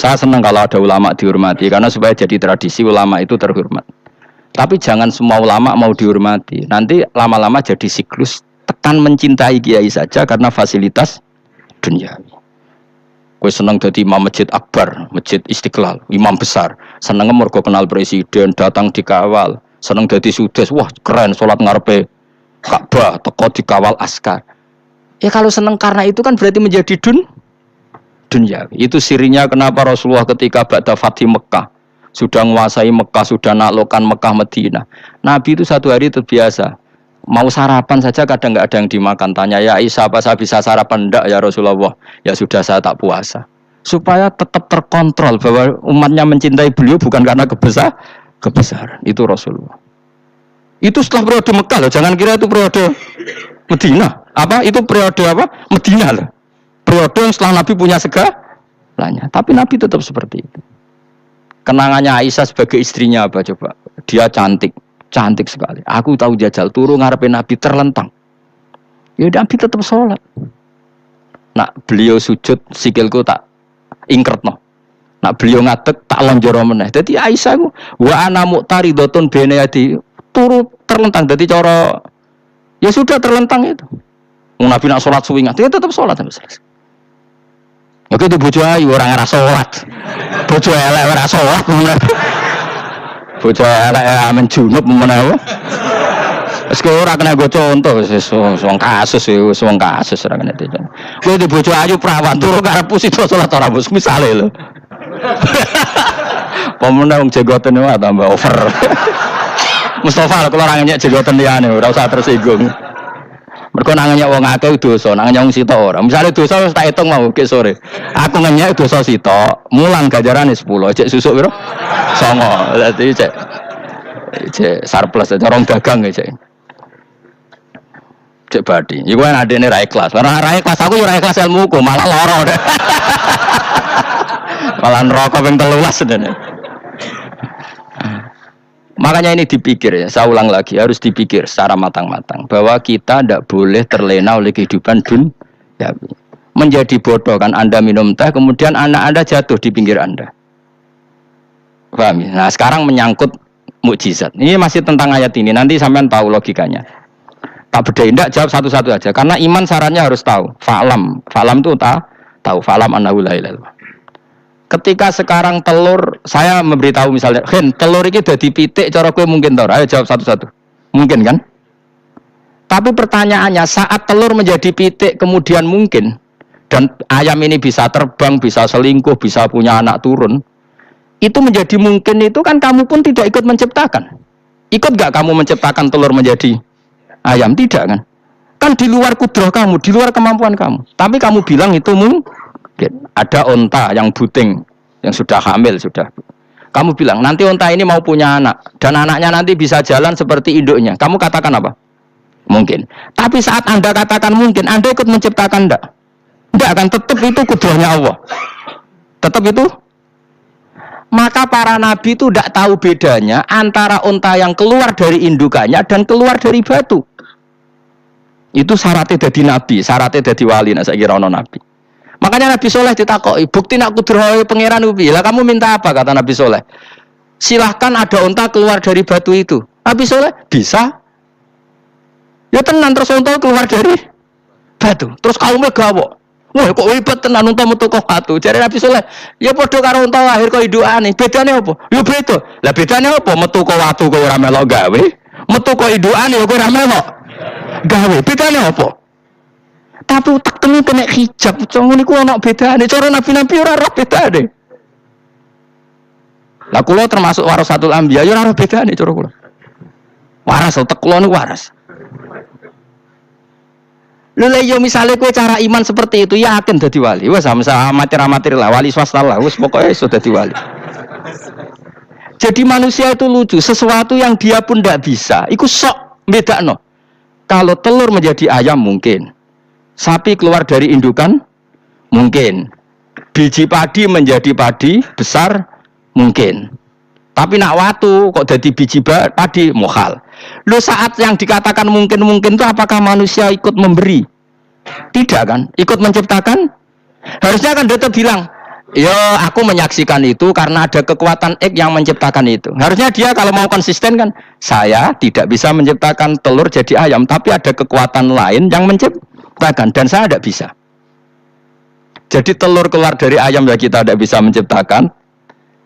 Saya senang kalau ada ulama dihormati karena supaya jadi tradisi ulama itu terhormat. Tapi jangan semua ulama mau dihormati. Nanti lama-lama jadi siklus tekan mencintai kiai saja karena fasilitas duniawi. Kowe seneng dadi imam masjid akbar, masjid Istiqlal, imam besar. Seneng mergo kenal presiden, datang dikawal. Seneng dadi sudes, wah keren salat ngarepe Ka'bah, teko dikawal askar. Ya kalau seneng karena itu kan berarti menjadi duniawi. Itu sirinya kenapa Rasulullah ketika ba'da Fathi Mekah sudah menguasai Mekah, sudah naklukkan Mekah Madinah. Nabi itu satu hari terbiasa. Mau sarapan saja kadang nggak ada yang dimakan. Tanya ya Aisyah, apa saya bisa sarapan? Enggak ya Rasulullah. Ya sudah saya tak puasa. Supaya tetap terkontrol bahwa umatnya mencintai beliau bukan karena kebesaran. Itu Rasulullah. Itu setelah periode Mekah loh. Jangan kira itu periode Madinah. Apa? Itu periode apa? Madinah loh. Periode yang setelah Nabi punya segalanya. Tapi Nabi tetap seperti itu. Kenangannya Aisyah sebagai istrinya apa coba? Dia cantik sekali. Aku tahu jajal turu ngarepin Nabi terlentang. Ya Nabi tetap sholat. Nak beliau sujud sikilku tak ingkertno. Nak beliau ngadeg tak lonjoro meneh. Dadi Aisyah ku wa ana muqtaridotun benayati turu terlentang. Dadi cara ya sudah terlentang itu. Nabi nak sholat suwingat dia tetap sholat sampai selesai. Oke itu bojo ayu orang ngerasa sholat. Bojo elek ora sholat. Bojo elek amen junub menawa. Wis ora kena go contoh wis wong kasus ora kena itu. Kowe di bojo ayu prawan turu karepku sida salat ora bos misale lho. Pemenang wong jenggoten wae tambah over. Mustafa kalau ora nyek jenggoten liyane ora usah tersinggung. Mergo nang nyek wong akeh dosa, nang nyek wong sita ora. Misale dosa wis tak hitung mau ke sore. Aku nyek dosa sita, mulang ganjarane 10, cek susuk piro? 9. Dadi cek surplus cara orang dagang ya cek badi. Iku kan adene ra ikhlas. Ora ikhlas aku yo ora ikhlas ilmuku, malah lara. Malah neraka ping 13 dene. Makanya ini dipikir ya, saya ulang lagi, harus dipikir secara matang-matang bahwa kita tidak boleh terlena oleh kehidupan dunia. Menjadi bodoh kan Anda minum teh, kemudian anak Anda jatuh di pinggir Anda. Paham ya? Nah sekarang menyangkut mukjizat. Ini masih tentang ayat ini, nanti sampean tahu logikanya. Tak bedain, tidak jawab satu-satu aja. Karena iman syaratnya harus tahu. Fa'lam itu tahu. Fa'lam annahu la ilaha illallah. Ketika sekarang telur, saya memberitahu misalnya, telur ini udah dipitik, cara gue mungkin tau. Ayo jawab satu-satu. Mungkin kan? Tapi pertanyaannya, saat telur menjadi pitik kemudian mungkin, dan ayam ini bisa terbang, bisa selingkuh, bisa punya anak turun, itu menjadi mungkin itu kan kamu pun tidak ikut menciptakan. Ikut gak kamu menciptakan telur menjadi ayam? Tidak kan? Kan di luar kudrah kamu, di luar kemampuan kamu. Tapi kamu bilang itu mungkin. Ada onta yang buting, yang sudah hamil, sudah. Kamu bilang, nanti onta ini mau punya anak. Dan anaknya nanti bisa jalan seperti induknya. Kamu katakan apa? Mungkin. Tapi saat Anda katakan mungkin, Anda ikut menciptakan enggak? Enggak kan, tetap itu kudrahnya Allah. Tetap itu. Maka para nabi itu tidak tahu bedanya antara onta yang keluar dari indukannya dan keluar dari batu. Itu syaratnya jadi nabi, syaratnya jadi wali. Nah, saya kira ono nabi. Makanya Nabi Soleh ditakoki, bukti nak kudrahe pangeran ubi. Lah kamu minta apa, kata Nabi Soleh? Silahkan ada onta keluar dari batu itu. Nabi Soleh bisa. Ya tenan terus onta keluar dari batu. Terus kaumnya gawok. Wah kok hebat tenan onta metu kok batu. Jare Nabi Soleh, ya padha karo onta lahir kok indukane. Bedane apa? Ya beda. Lah bedane apa? Metu kok watu kok ora melok gawe. Metu kok indukane kok ora melok gawe. Bedane apa? Tapi utak temu kena hijab, cuma niku ana bedane. Cara nabi-nabi ora roh bedane. Lah kula termasuk warasatul anbiya, ya ora roh bedane cara kula. Waras utek kula niku waras. Lha yo misale kowe cara iman seperti itu, yakin dadi wali. Wes sama amatir-amatir lah, wali swasta lah, wes pokoke iso dadi wali. Jadi manusia itu lucu, sesuatu yang dia pun tidak bisa, iku sok bedakno. Kalau telur menjadi ayam mungkin. Sapi keluar dari indukan mungkin, biji padi menjadi padi besar mungkin, tapi nak watu kok jadi biji padi mukhal. Lu saat yang dikatakan mungkin itu apakah manusia ikut memberi? Tidak kan? Ikut menciptakan? Harusnya kan dokter bilang Ya, aku menyaksikan itu karena ada kekuatan X yang menciptakan itu. Harusnya dia kalau mau konsisten kan, saya tidak bisa menciptakan telur jadi ayam, tapi ada kekuatan lain yang menciptakan dan saya tidak bisa. Jadi telur keluar dari ayam ya kita tidak bisa menciptakan,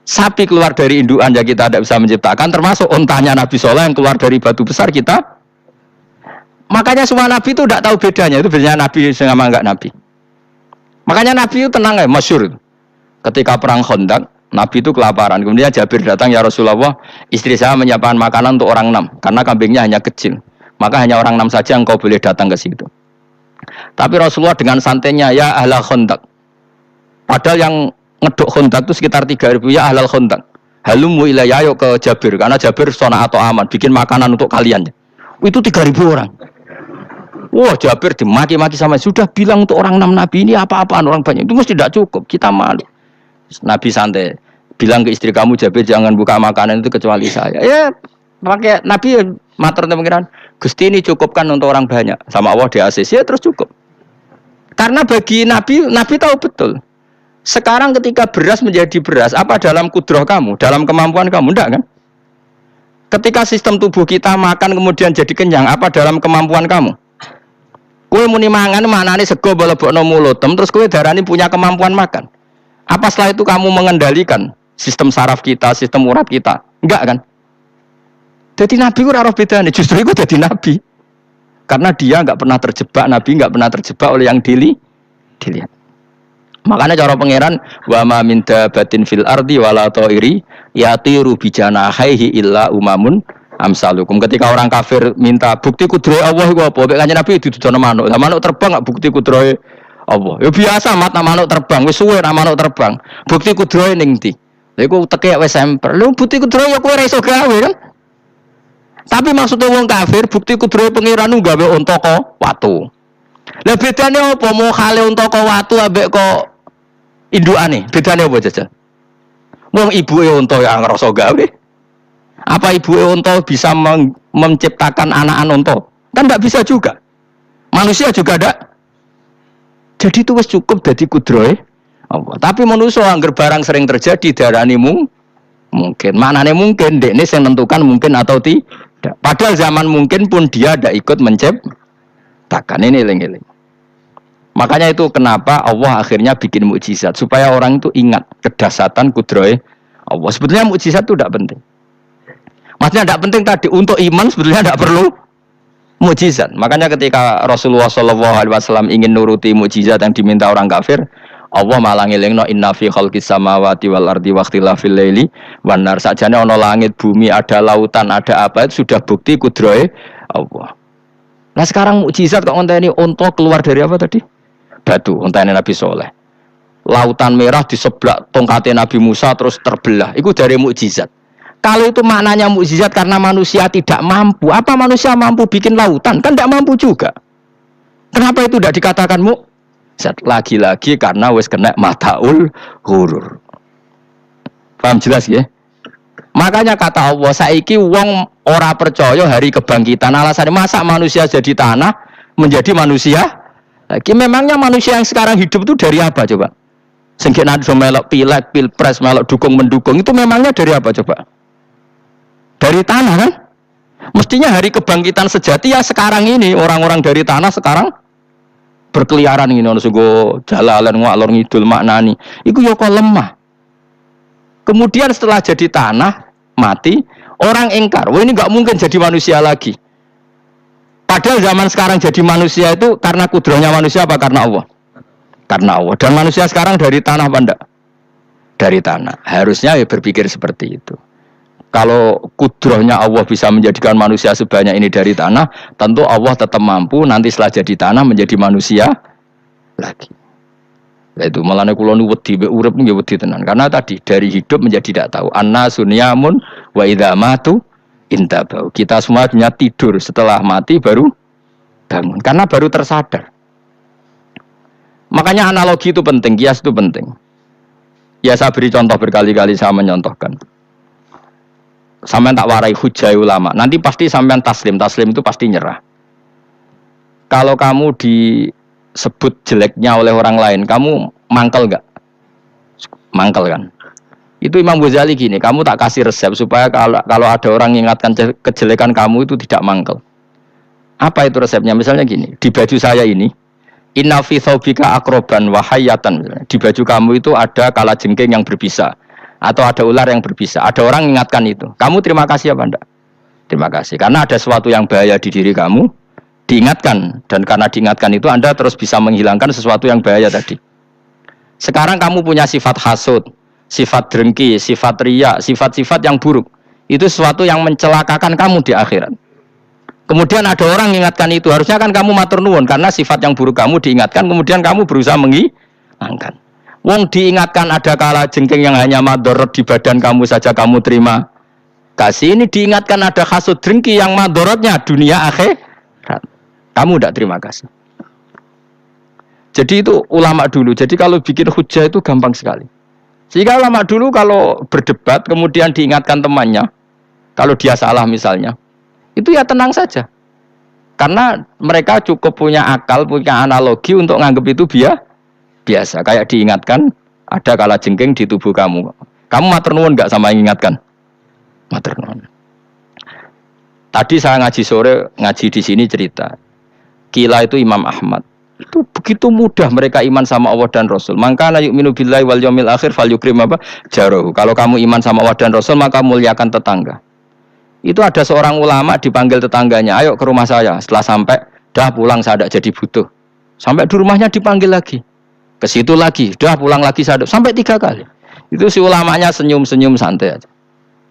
sapi keluar dari induan ya kita tidak bisa menciptakan, termasuk ontanya Nabi Soleh yang keluar dari batu besar kita. Makanya semua Nabi itu tidak tahu bedanya, itu bedanya Nabi sama enggak Nabi. Makanya Nabi itu tenang ya, masyhur. Ketika perang Khandaq, Nabi itu kelaparan. Kemudian Jabir datang, ya Rasulullah, istri saya menyiapkan makanan untuk orang 6, karena kambingnya hanya kecil. Maka hanya orang 6 saja engkau boleh datang ke situ. Tapi Rasulullah dengan santainya, ya ahlal Khandaq. Padahal yang ngeduk Khandaq itu sekitar 3.000, ya ahlal Khandaq. Halumu ilayya, ayo ke Jabir, karena Jabir sona atau aman, bikin makanan untuk kalian. Itu 3.000 orang. Wah, Jabir dimaki-maki sama, sudah bilang untuk orang 6 Nabi ini apa-apaan orang banyak. Itu mesti tidak cukup, kita malu. Nabi santai bilang ke istri kamu, Jabir jangan buka makanan itu kecuali saya. Ya pakai Nabi matur pengiran, Gusti ini cukupkan untuk orang banyak, sama Allah di ACC ya terus cukup. Karena bagi Nabi tahu betul. Sekarang ketika beras menjadi beras, apa dalam kudrah kamu, dalam kemampuan kamu, enggak kan? Ketika sistem tubuh kita makan kemudian jadi kenyang, apa dalam kemampuan kamu? Kue muni mangan manane sego balebokno mulotem, terus kue darani punya kemampuan makan. Apa setelah itu kamu mengendalikan sistem saraf kita, sistem urat kita? Enggak kan? Jadi Nabi itu ora bedane, justru itu jadi Nabi. Karena dia enggak pernah terjebak, Nabi enggak pernah terjebak oleh yang dilihat. Makanya cara pangeran, wa ma min dabatin fil ardi wala ta'iri yatiru bijanahihi illa umamun amsalukum. Ketika orang kafir minta bukti kudrohe Allah iku apa? Nek kanjeng Nabi didudono manuk. Lah manuk terbang enggak bukti kudrohe Allah. Ya biasa mata manuk terbang, wis suwe ra manuk terbang. Bukti kudrohe ning ndi? Lha iku teke wis semper. Lho bukti kudrohe ya kowe ra iso gawe kan? Tapi maksudnya wong kafir bukti kudrohe pangeran gawe unta kok watu. Lah bedane apa mau khale unta kok watu ambek kok indukane? Bedane apa jajal? Wong ibuke unta ya ngrasa gawe. Apa ibuke unta bisa menciptakan anak-anak unta? Kan enggak bisa juga. Manusia juga enggak. Jadi itu wis cukup dadi kudrohe Allah. Tapi manusia angger barang sering terjadi darani mungkin. Maknane mungkin dekne sing nentukan mungkin atau tidak. Padahal zaman mungkin pun dia tidak ikut menciptakan. Ini eling-eling. Makanya itu kenapa Allah akhirnya bikin mukjizat supaya orang itu ingat kedahsyatan kudrohe Allah. Sebetulnya mukjizat itu tidak penting. Maksudnya tidak penting tadi untuk iman sebetulnya tidak perlu mukjizat. Makanya ketika Rasulullah SAW ingin nuruti mukjizat yang diminta orang kafir, Allah malah ngelingno inna fi khalqis samawati wal ardi waqtilafil laili wan nar. Sajane ana langit bumi, ada lautan, ada apa itu sudah bukti kudrohe Allah. Nah sekarang mukjizat kok ngonteni unta keluar dari apa tadi? Batu, untane Nabi Soleh. Lautan merah di sebelah tongkatnya Nabi Musa terus terbelah. Itu dari mukjizat. Kalau itu maknanya mukjizat karena manusia tidak mampu, apa manusia mampu bikin lautan? Kan tidak mampu juga. Kenapa itu tidak dikatakan mukjizat? Lagi-lagi karena wis kena mataul ghurur. Paham jelas ya? Makanya kata Allah, saiki wong ora percaya hari kebangkitan. Alasannya masa manusia jadi tanah menjadi manusia? Lagi memangnya manusia yang sekarang hidup itu dari apa coba? Sehingga nanti melok pilek, pilpres, melok dukung mendukung itu memangnya dari apa coba? Dari tanah kan? Mestinya hari kebangkitan sejati ya sekarang ini orang-orang dari tanah sekarang berkeliaran ini ono sego jalalan ngalor ngidul maknani. Iku yo kok lemah. Kemudian setelah jadi tanah mati, orang ingkar, wah ini nggak mungkin jadi manusia lagi. Padahal zaman sekarang jadi manusia itu karena kudrahnya manusia apa karena Allah? Karena Allah. Dan manusia sekarang dari tanah apa enggak? Dari tanah. Harusnya ya berpikir seperti itu. Kalau kudrahnya Allah bisa menjadikan manusia sebanyak ini dari tanah, tentu Allah tetap mampu nanti setelah jadi tanah menjadi manusia lagi. Itu malah kula nu wedi urip nggih wedi tenan. Karena tadi dari hidup menjadi tidak tahu. Anna sunyamun wa idza matu intabau. Kita semua hanya tidur, setelah mati baru bangun. Karena baru tersadar. Makanya analogi itu penting, kias itu penting. Ya saya beri contoh berkali-kali saya menyontohkan. Sampean tak warai hujai ulama. Nanti pasti sampean taslim itu pasti nyerah. Kalau kamu disebut jeleknya oleh orang lain, kamu mangkel enggak? mangkel kan. Itu Imam Ghazali gini, kamu tak kasih resep supaya kalau ada orang mengingatkan kejelekan kamu itu tidak mangkel. Apa itu resepnya? Misalnya gini, di baju saya ini, inna fi thawbika akroban wahayatan. Di baju kamu itu ada kalajengking yang berbisa atau ada ular yang berbisa. Ada orang mengingatkan itu. Kamu terima kasih apa enggak? Terima kasih. Karena ada sesuatu yang bahaya di diri kamu, diingatkan. Dan karena diingatkan itu Anda terus bisa menghilangkan sesuatu yang bahaya tadi. Sekarang kamu punya sifat hasud, sifat dengki, sifat riya, sifat-sifat yang buruk. Itu sesuatu yang mencelakakan kamu di akhirat. Kemudian ada orang mengingatkan itu, harusnya kan kamu matur nuwun karena sifat yang buruk kamu diingatkan, kemudian kamu berusaha menghilangkan. Wong diingatkan ada kala jengking yang hanya madorot di badan kamu saja kamu terima kasih, ini diingatkan ada hasud dengki yang madorotnya dunia akhirat. Kamu tidak terima kasih. Jadi itu ulama dulu. Jadi kalau bikin hujah itu gampang sekali. Sehingga ulama dulu kalau berdebat kemudian diingatkan temannya, kalau dia salah misalnya, itu ya tenang saja. Karena mereka cukup punya akal, punya analogi untuk nganggap itu biasa. Kayak diingatkan ada kalajengking di tubuh kamu. Kamu matur nuwun enggak sama yang ingatkan? Matur nuwun. Tadi saya ngaji sore, ngaji di sini cerita. Kila itu Imam Ahmad. Itu begitu mudah mereka iman sama Allah dan Rasul. Maka yu'minu billahi wal yaumil akhir falyukrim apa? Jarahu. Kalau kamu iman sama Allah dan Rasul maka muliakan tetangga. Itu ada seorang ulama dipanggil tetangganya, ayo ke rumah saya. Setelah sampai, dah pulang saya tidak jadi butuh. Sampai di rumahnya dipanggil lagi. Ke situ lagi, dah pulang lagi saya sampai 3 kali. Itu si ulamanya senyum-senyum santai aja.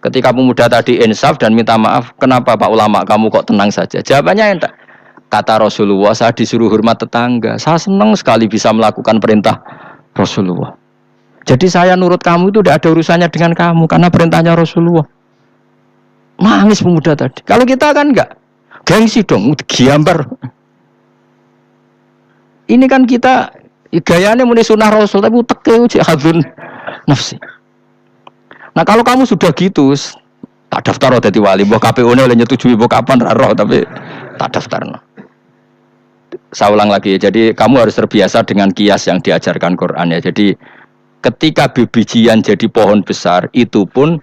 Ketika pemuda tadi insaf dan minta maaf, kenapa Pak Ulama kamu kok tenang saja? Jawabannya enggak. Kata Rasulullah, saya disuruh hormat tetangga. Saya senang sekali bisa melakukan perintah Rasulullah. Jadi saya nurut kamu itu tidak ada urusannya dengan kamu, karena perintahnya Rasulullah. Nangis pemuda tadi. Kalau kita kan enggak, gengsi dong, giambar. Ini kan kita gayanya muni sunnah Rasul, tapi uteknya uji hadun nafsi. Nah kalau kamu sudah gitu, tak daftar jadi wali. Mbok KPU-nya oleh nyetujui mbok kapan raro, tapi tak daftar. Saya ulang lagi. Jadi kamu harus terbiasa dengan kias yang diajarkan Quran ya. Jadi ketika bibijian jadi pohon besar, itu pun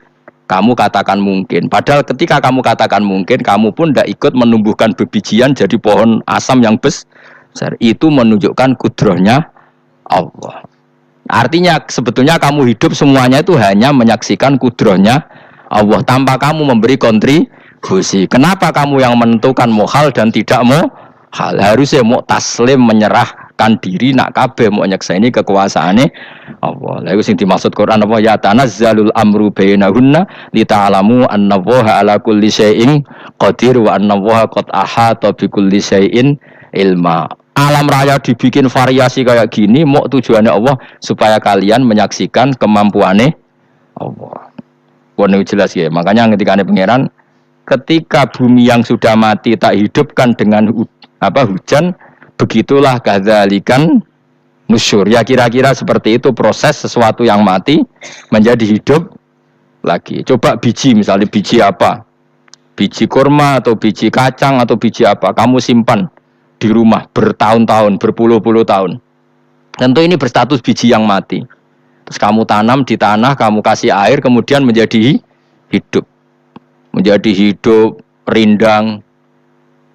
kamu katakan mungkin. Padahal ketika kamu katakan mungkin, kamu pun tidak ikut menumbuhkan bebijian jadi pohon asam yang besar. Itu menunjukkan kudrohnya Allah. Artinya sebetulnya kamu hidup semuanya itu hanya menyaksikan kudrohnya Allah tanpa kamu memberi kontribusi. Kenapa kamu yang menentukan mohal dan tidak mohal? Harusnya mau taslim menyerahkan diri nak kabeh mau nyekseni kekuasaane Allah. Lha iku sing dimaksud Quran apa ya tanazzalul amru bainahunna lita'lamu annallaha ala kulli syai'in qadir wa annallaha qad ahata bi kulli syai'in ilma. Alam raya dibikin variasi kayak gini mau tujuannya Allah supaya kalian menyaksikan kemampuane Allah. Ini jelas ya. Makanya ketika pangeran ketika bumi yang sudah mati tak hidupkan dengan hujan, begitulah kadzalikan nusyur. Ya kira-kira seperti itu proses sesuatu yang mati menjadi hidup lagi. Coba biji, misalnya biji apa? Biji kurma atau biji kacang atau biji apa? Kamu simpan di rumah bertahun-tahun, berpuluh-puluh tahun. Tentu ini berstatus biji yang mati. Terus kamu tanam di tanah, kamu kasih air, kemudian menjadi hidup. Menjadi hidup, rindang.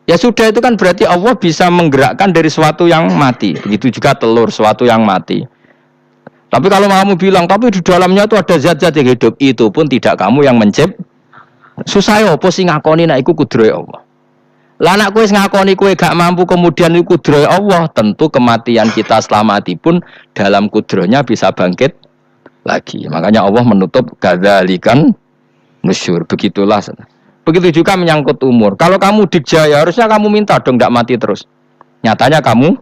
Ya sudah, itu kan berarti Allah bisa menggerakkan dari sesuatu yang mati. Begitu juga telur, sesuatu yang mati. Tapi kalau kamu bilang, tapi di dalamnya itu ada zat-zat yang hidup, itu pun tidak kamu yang menciptakan. Susah ya, apa sih ngakoni nak iku kudrohe Allah. Lah anak kowe ngakoni kowe gak mampu kemudian iku kudrohe Allah, tentu kematian kita setelah mati pun dalam kudrohnya bisa bangkit lagi. Makanya Allah menutup kadzalikan nusyur. Begitulah. Begitu juga menyangkut umur. Kalau kamu dikjaya, harusnya kamu minta dong tidak mati terus. Nyatanya kamu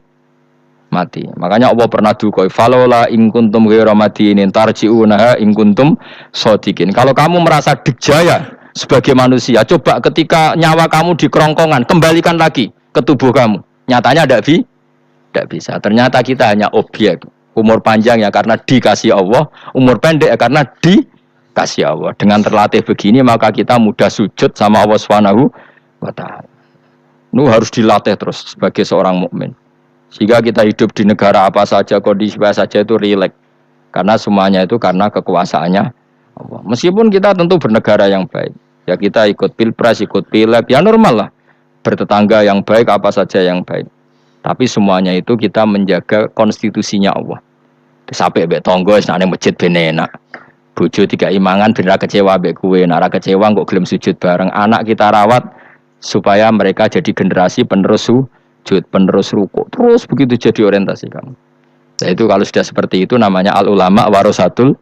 mati. Makanya Allah pernah dukoi. Falola in kuntum ghairu madinin tarji'unaha in kuntum shodiqin. Kalau kamu merasa dikjaya sebagai manusia, coba ketika nyawa kamu di kerongkongan, kembalikan lagi ke tubuh kamu. Nyatanya tidak bisa. Ternyata kita hanya objek. Umur panjang ya karena dikasih Allah, umur pendek ya karena kasih Allah. Dengan terlatih begini maka kita mudah sujud sama Allah Subhanahu wa taala. Itu harus dilatih terus sebagai seorang mukmin. Sehingga kita hidup di negara apa saja, kondisi apa saja itu rileks. Karena semuanya itu karena kekuasaannya Allah. Meskipun kita tentu bernegara yang baik, ya kita ikut pilpres, ikut pileg, ya normal lah. Bertetangga yang baik, apa saja yang baik. Tapi semuanya itu kita menjaga konstitusinya Allah. Sampai mbek tangga wis nang masjid ben enak. Bojo tiga imangan ben ra kecewa mbek kowe, nek ra kecewa kok gelem sujud bareng. Anak kita rawat supaya mereka jadi generasi penerus sujud, penerus ruku. Terus begitu jadi orientasi kamu. Nah, itu kalau sudah seperti itu namanya al ulama warasatul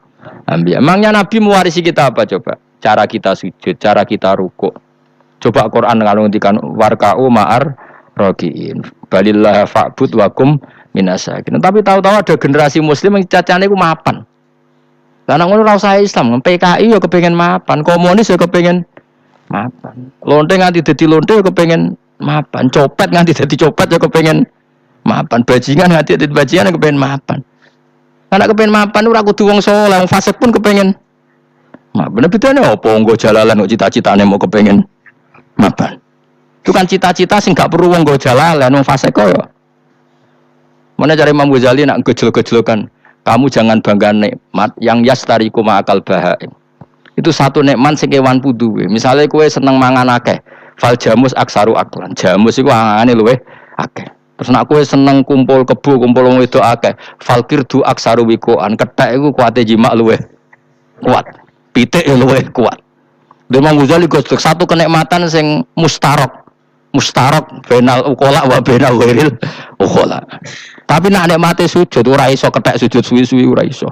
anbiya. Emangnya Nabi mewarisi kita apa coba? Cara kita sujud, cara kita ruku. Coba Quran kalau ngendikan warka'u ma'ar rakiin. Balillah fa'bud wakum minasakin. Tapi tahu-tahu ada generasi muslim yang cacane iku mapan. Karena ngono ora usah Islam, PKI ya kepengen mapan, komunis ya kepengen mapan. Lonte nganti dadi lonte ya kepengen mapan, copet nganti dadi copet ya kepengen mapan, bajingan nganti dadi bajingan ya kepengen mapan. Karena kepengen mapan ora kudu wong saleh, wong fasik pun kepengen mapan. Bedane opo nggo jalalan kok cita-citane mau kepengen mapan. Itu kan cita-cita sing gak perlu wong nggo jalalan, wong fasik kok ya. Mana cari Imam Ghazali nak gejlok-gejlokan. Kamu jangan bangga nikmat yang yastariku ma'akal bahaim. Itu satu nikmat sing kewan pudu. Misalnya kowe seneng mangan akeh, fal jamus aksaru aklan. Jamus iku angane luweh akeh. Terus nak kowe seneng kumpul kebo, kumpul wong wedok akeh, fal kirdu aksaru wikoan. Kethek iku kuwate jimak luweh kuat. Pitik ya luweh kuat. Imam Ghazali gosok satu kenikmatan sing mustarok. Mustarok benal ukola wa benal ghairil ukola. Tapi nak nikmate sujud ora iso kethek sujud suwi-suwi ora iso.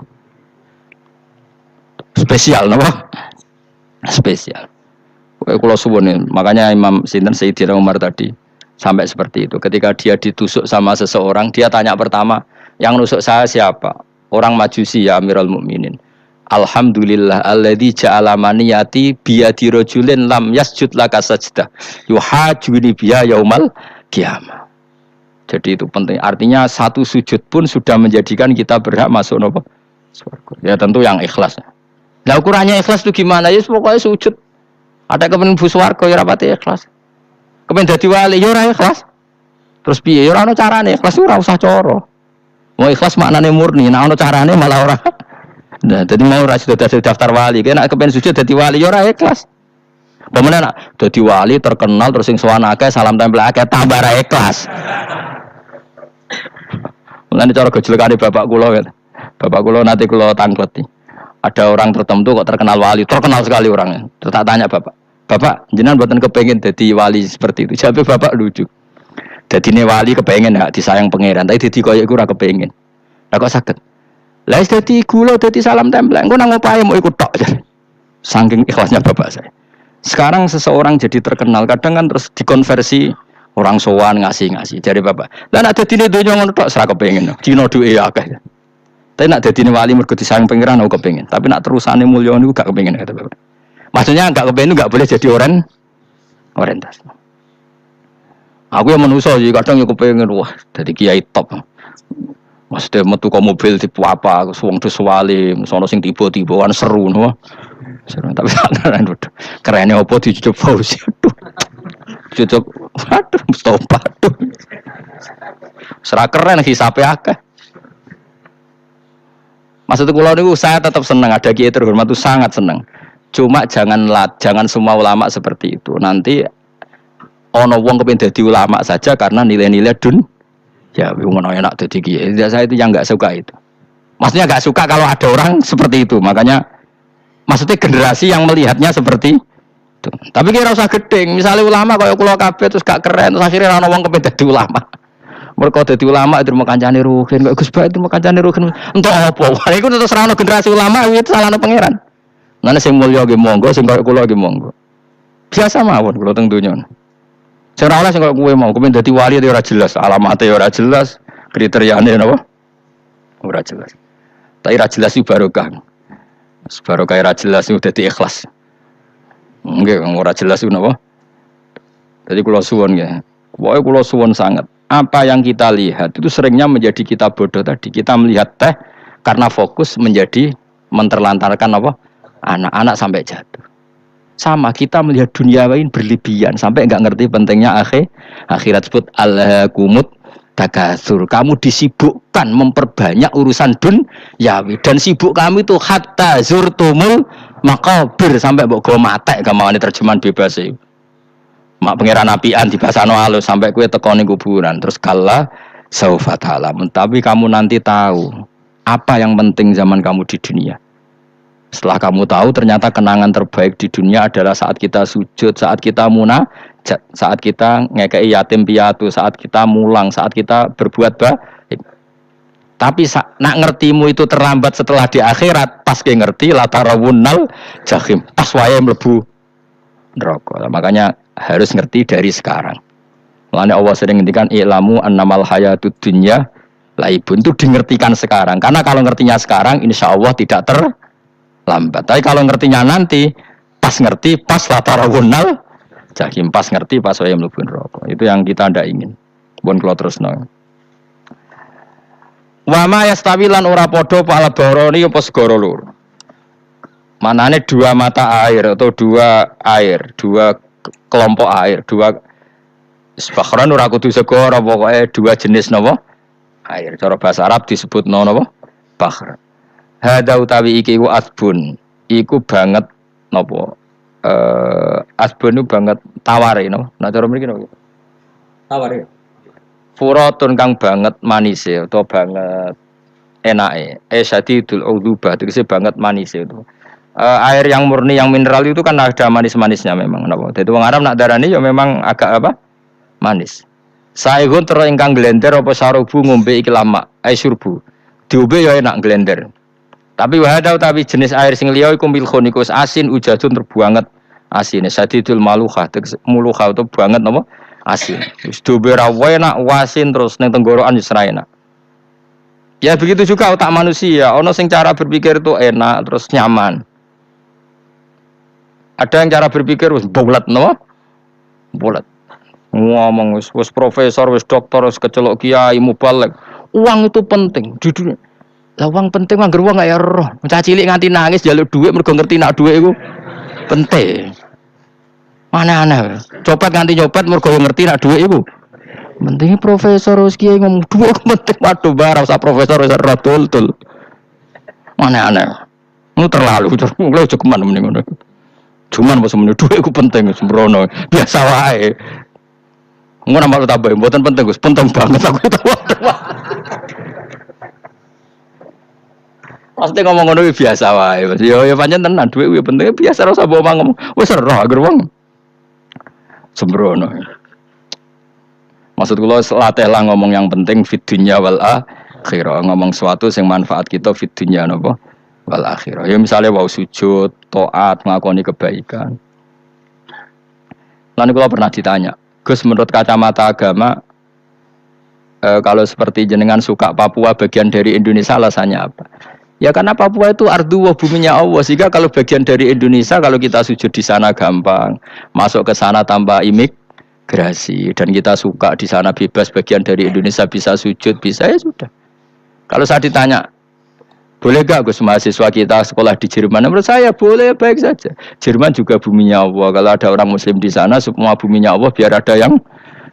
Spesial napa? Spesial. Kula suwun makanya Imam Sinten Sayyidina Umar tadi sampai seperti itu. Ketika dia ditusuk sama seseorang, dia tanya pertama, yang nusuk saya siapa? Orang Majusi ya Amirul Mukminin. Alhamdulillah alladzi ja'ala maniyati biyadi rajulin lam yasjud laka sajdah yuhajuni biya yaumal qiyamah. Jadi itu penting. Artinya satu sujud pun sudah menjadikan kita berhak masuk nopo surga. Ya tentu yang ikhlas. Nah ukurannya ikhlas itu gimana? Ya pokoknya sujud. Ada kepen bu swarga ya rapati ikhlas. Kepen dadi wali ya ora ikhlas. Terus piye? Ya ora ono carane. Ikhlas ora usah cara. Mau ikhlas maknane murni. Nah ono carane malah ora. Nah, jadi mau ora sudah daftar wali, kena kepen sujud dadi wali ya ora ikhlas. Pemenang nak dadi wali terkenal terus sing sowan akeh salam tempel akeh tambah ra ikhlas. Mulane cara gejlekane bapak kula kan. Bapak kula nanti kula tangkleti. Ada orang tertentu kok terkenal wali, terkenal sekali orangnya. Terus tak tanya bapak, "Bapak, jenengan mboten kepengin dadi wali seperti itu?" Jawab bapak lucu. Dadine wali kepengin hak disayang pangeran, tapi dadi koyo iku ora kepengin. Lah kok saged? Lah wis dadi kula dadi salam tempel. Engko nang opahe mau ikut tok. Saking ikhlasnya bapak saya. Sekarang seseorang jadi terkenal, kadang kan terus dikonversi orang sowan ngasih-ngasih. Jadi bapak, lah nek dadine donya ngono tok ora kepengin. Cina duwe akeh. Tapi nak dadine wali mergo disayang pangeran aku kepengin. Tapi nak terusane mulya niku gak kepengin kata bapak. Maksudnya gak kepengin gak boleh jadi orientasi. Aku yang manusia sih kadang yo kepengin wah dadi kiai top. Maksudnya metu ke mobil tipe apa, wong wali, sono sing tiba-tiba kan seru, no? Seru. Tapi keren, kerennya apa dicucuk Fauzi, cucuk, waduh, Mustafa, aduh, serah keren hisapnya akeh. Maksudnya kalau ini saya tetap senang ada kiai terhormat itu sangat senang. Cuma jangan semua ulama seperti itu. Nanti ono wong kepen dadi ulama saja karena nilai-nilai ya, ngono enak dadi kiai. Saya itu yang enggak suka itu. Maksudnya enggak suka kalau ada orang seperti itu. Makanya maksudnya generasi yang melihatnya seperti itu. Tapi kira usah gedeng. Misalnya ulama kaya kula kabeh terus gak keren, terus akhirnya ana wong kepen dadi ulama. Mergo dadi ulama itu kancane rugen, kok Gus Ba itu kancane rugen. Entuk apa? Wah, iku terus ra ono generasi ulama itu salahne pangeran. Nane sing mulya nggih monggo, sing kaya kula nggih monggo. Biasa mawon kula teng donya. Sing ora sing kok kowe mau kepen dadi wali ora jelas, alamate ora jelas, kriteriane napa? Ora jelas. Tapi ora jelas iki barokah. Barokah ora jelas iku dadi ikhlas. Nggih, ora jelas iku napa? Jadi kula suwun nggih. Pokoke kula suwun sangat. Apa yang kita lihat itu seringnya menjadi kita bodoh tadi. Kita melihat teh karena fokus menjadi menterlantarkan apa? Anak-anak sampai jatuh. Sama kita melihat dunia lain berlebihan sampai enggak ngerti pentingnya akhirat sebut al-kumut takatsur. Kamu disibukkan memperbanyak urusan dunyawi dan sibuk kamu itu hatta zurtumul maqabir sampai mbok go matek gampangane terjemahan bebas e. Mak pangeran apian dibasano halus sampai kue tekoni kuburan terus kala saufa ta'lamun. Tapi kamu nanti tahu apa yang penting zaman kamu di dunia. Setelah kamu tahu ternyata kenangan terbaik di dunia adalah saat kita sujud, saat kita munajat, saat kita ngekei yatim piatu, saat kita mulang, saat kita berbuat baik. Tapi nak ngertimu itu terlambat setelah di akhirat, pas ke ngerti latarawunnal jahim, pas wae mlebu neraka. Makanya harus ngerti dari sekarang. Makanya Allah sering ngendikan ilamu annamal hayatud dunya laibun, itu dingertikan sekarang. Karena kalau ngertinya sekarang insya Allah tidak terlambat. Tapi kalau ngertinya nanti pas ngerti pas latarawunnal jahim, pas ngerti pas wae mlebu neraka. Itu yang kita ndak ingin. Pun kula terusno. Wa ma yastawilan ora padha pal baroni apa segara lur. Manane dua mata air atau dua air, dua kelompok air, dua bahran ora kudu segara, pokoke dua jenis napa? Air. Cara bahasa Arab disebut napa? Bahr. Hada utawi iki ku asbun. Iku banget napa? Asbun itu banget taware napa? Nah cara mriki napa? Taware. Furatun kang banget manise atau banget enake. Syadidul udhubah tegese banget manise itu. Air yang murni yang mineral itu kan ada manis-manisnya memang napa. Dadi wong Arab nak darani ya memang agak apa? Manis. Saegun terus ingkang glender apa sarubu ngombe iki lama, surbu. Diombe ya enak glender. Tapi wahada utawi jenis air sing liya iku milkhonikus asin ujadun terbuanget asine. Syadidul maluhah muluhah itu banget napa? Asin. Wis diombe ra enak wasin terus ning tenggorokan wis ra enak. Ya begitu juga otak manusia, ono sing cara berpikir itu enak terus nyaman. Ada yang cara berpikir wis bulat no? Bulat. Ngomong wis profesor, wis doktor, wis kecelok kiai mubalek. Uang itu penting di dunia. Lah uang penting mangger wong gak ya roh. Cah cilik nganti nangis njaluk dhuwit mergo ngerti nak dhuwit iku penting. Aneh-aneh. Copet nganti nyopet mergo ngerti nak dhuwit iku. Penting profesor wis kiai ngomong dhuwit penting waduh bar usah profesor wis ora dul. Aneh-aneh. Mu terlalu mulai jogeman mending ngono. Cuman pas meneh dhuwit iku penting sembrono. Biasa wae. Ngono nambah tambah mboten penting Gus, penting banget aku tahu. Pasti ngomong ngono biasa wae. Yo pancen tenan dhuwit kuwi penting biasa ora usah ngomong. Wis ora agar wong sembrono. Maksud kula latihlah ngomong yang penting fid dunya wal akhirah, ngomong sesuatu yang manfaat kita fid dunya napa wal akhirah. Ya misalnya wau sujud, taat, nglakoni kebaikan. Lalu kula pernah ditanya, Gus menurut kacamata agama kalau seperti jenengan suka Papua bagian dari Indonesia alasannya apa? Ya karena Papua itu ardu wa buminya Allah, sehingga kalau bagian dari Indonesia kalau kita sujud di sana gampang, masuk ke sana tanpa imigrasi dan kita suka di sana bebas bagian dari Indonesia bisa sujud bisa ya sudah. Kalau saya ditanya boleh gak Gus mahasiswa kita sekolah di Jerman? Menurut saya boleh baik saja. Jerman juga buminya Allah. Kalau ada orang Muslim di sana semua buminya Allah biar ada yang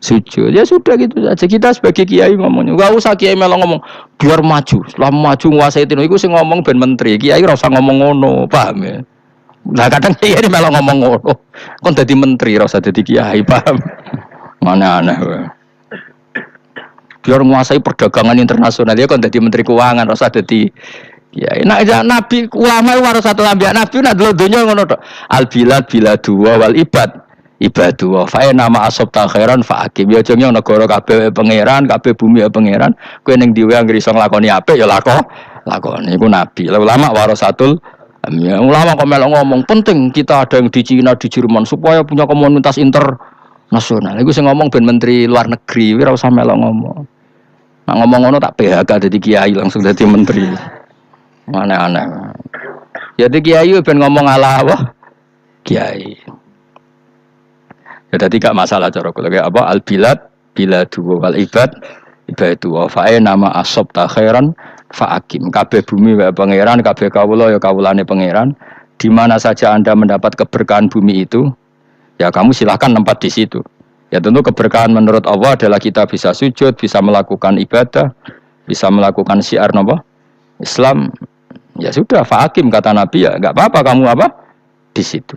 sujud. Ya sudah gitu saja. Kita sebagai kiai ngomongnya. Gak usah kiai melong ngomong biar maju. Setelah maju nguasai itu sing ngomong ben menteri. Kiai ora usah ngomong ngono, paham ya? Nah kadang kiai melong ngomong ngono. Kon dadi menteri ora usah dadi kiai, paham? Mana aneh. Biar menguasai perdagangan internasional ya kon dadi menteri keuangan ora usah dadi ya enak aja nabi ulama wae satu nabi nak dulu dunya ngono tok. Al bilad biladu wal ibad ibadu fa nama asabta khairan fa akim ya aja nyong negara kabeh pangeran kabeh bumi pangeran kowe ning diwe anggere iso nglakoni apik ya lakoni iku nabi. Ulama warasatul ya, ulama kok melok ngomong penting kita ada yang di Cina di Jerman supaya punya komunitas internasional. Iku sing ngomong ben menteri luar negeri ora usah melok ngomong. Nah ngomong ngono tak PHK dadi kiai langsung dadi menteri. Aneh-aneh. Jadi kiai ben ngomong ala apa? Kiai. Ya dadi gak masalah cara kula apa al bilad biladu wal ibad ibadu wa fa nama asabta khairan fa akim. Kabeh bumi wae pangeran, kabeh kawula ya kawulane pangeran. Di mana saja Anda mendapat keberkahan bumi itu, ya kamu silahkan tempat di situ. Ya tentu keberkahan menurut Allah adalah kita bisa sujud, bisa melakukan ibadah, bisa melakukan syiar apa? Islam. Ya sudah, fahakim kata Nabi ya, nggak apa-apa kamu apa di situ.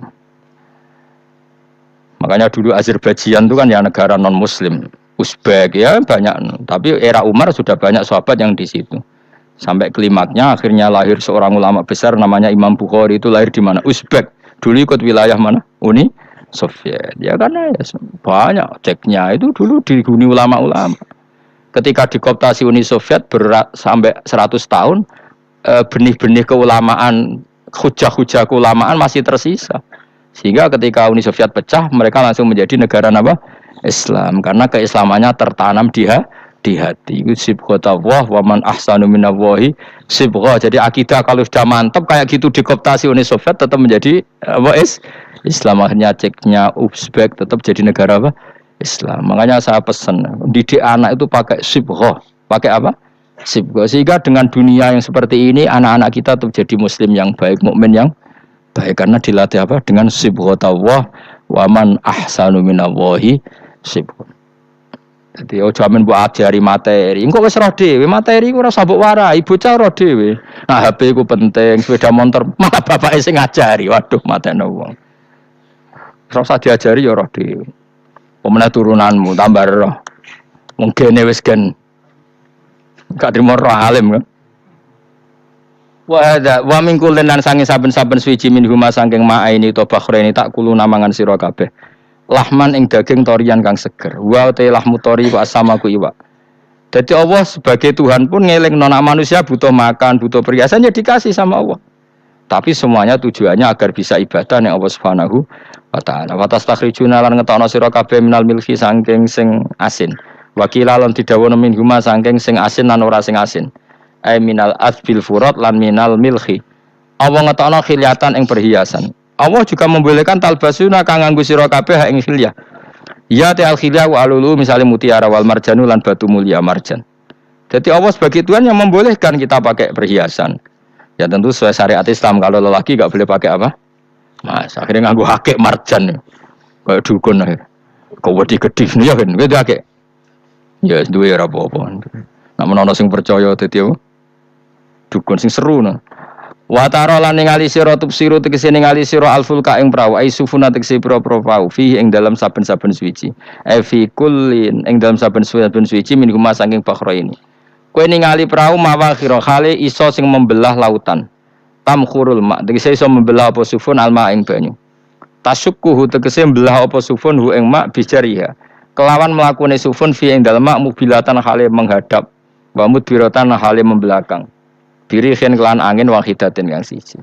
Makanya dulu Azerbaijan itu kan ya negara non Muslim, Uzbek ya banyak. Tapi era Umar sudah banyak sahabat yang di situ. Sampai klimaknya akhirnya lahir seorang ulama besar namanya Imam Bukhari, itu lahir di mana? Uzbek. Dulu ikut wilayah mana? Uni Soviet. Ya karena ya, banyak ceknya itu dulu dihuni ulama-ulama. Ketika dikooptasi Uni Soviet sampai 100 tahun, benih-benih keulamaan, hujah-hujah keulamaan masih tersisa. Sehingga ketika Uni Soviet pecah, mereka langsung menjadi negara apa? Islam. Karena keislamannya tertanam di hati. Sibghatullah wa man ahsanu minallahi sibghah. Jadi akidah kalau sudah mantap kayak gitu dikooptasi Uni Soviet tetap menjadi apa? Islam. Akhirnya ceknya Uzbek tetap jadi negara apa? Islam. Makanya saya pesan didik anak itu pakai sibghah. Pakai apa? Sibghah. Sehingga dengan dunia yang seperti ini anak-anak kita tetap jadi muslim yang baik, mukmin yang baik, karena dilatih apa? Dengan sibghatullah wa man ahsanu minallahi sibghah. Jadi ojo amen mbok ajari materi. Engko wis roh dhewe, materi ku ora usah mbok warai, bocah roh dhewe. Nah, HP ku penting, sepeda motor malah bapake sing ngajari. Waduh, matene wong. Ora usah diajari ya roh dhewe. Pemene turunanmu tambah roh. Mungkin wis gen gak trimo roh alim kan. Wa min kullin lan sange saben-saben suci min huma saking ma'aini to bakhreni tak kulo namangan sira kabeh. Lahman ing daging torian kang seger. Wa te lahmu tori wa asamaku iwa. Jadi Allah sebagai Tuhan pun ngeling nona manusia butuh makan, butuh perhiasan ya dikasih sama Allah. Tapi semuanya tujuannya agar bisa ibadah ning Allah Subhanahu wa taala. Wa tastakhrijuna lan ngetokno sira kabeh minal milki saking sing asin. Wa qila lan didhawuhna min huma saking sing asin lan ora sing asin. Ai minal asbil furat lan minal milki. Allah ngetokno khilyatan ing perhiasan. Allah juga membolehkan talbasuna kang nganggo sira kabeh ing khilyah. Ya ta'al khilyah wa alulu misalnya mutiara wal marjanu lan batu mulia marjan. Jadi Allah sebagai Tuhan yang membolehkan kita pakai perhiasan. Ya tentu sesuai syariat Islam, kalau lelaki enggak boleh pakai apa? Mas, akhirnya nganggo akik marjan. Kayak dukun akhir. Kok wedi gedhe ya kan, wis akik. Ya duwe ora apa-apa. Nek menawa sing percaya dadi dukun sing seru nah. Wa tara lan ningali sira tubsiru tegese ningali sira alfulka ing prawu ai sufuna tegese pro-pro prawu fi ing dalam saben-saben suci. Fi kullin ing dalam saben-saben suci min huma saking bakhra ini. Kowe ningali prawu mawa khira khale iso sing membelah lautan. Tamkhurul ma tegese iso membelah apa sufun alma ing banyu. Tasukkuhu tegese membelah apa sufun hu ing ma bijariha. Kelawan mlakune sufun fi ing dalem mak mubilatan khale menghadap wa mudbiratan khale membelakang. Dirihin kelan angin wahidatin yang siji.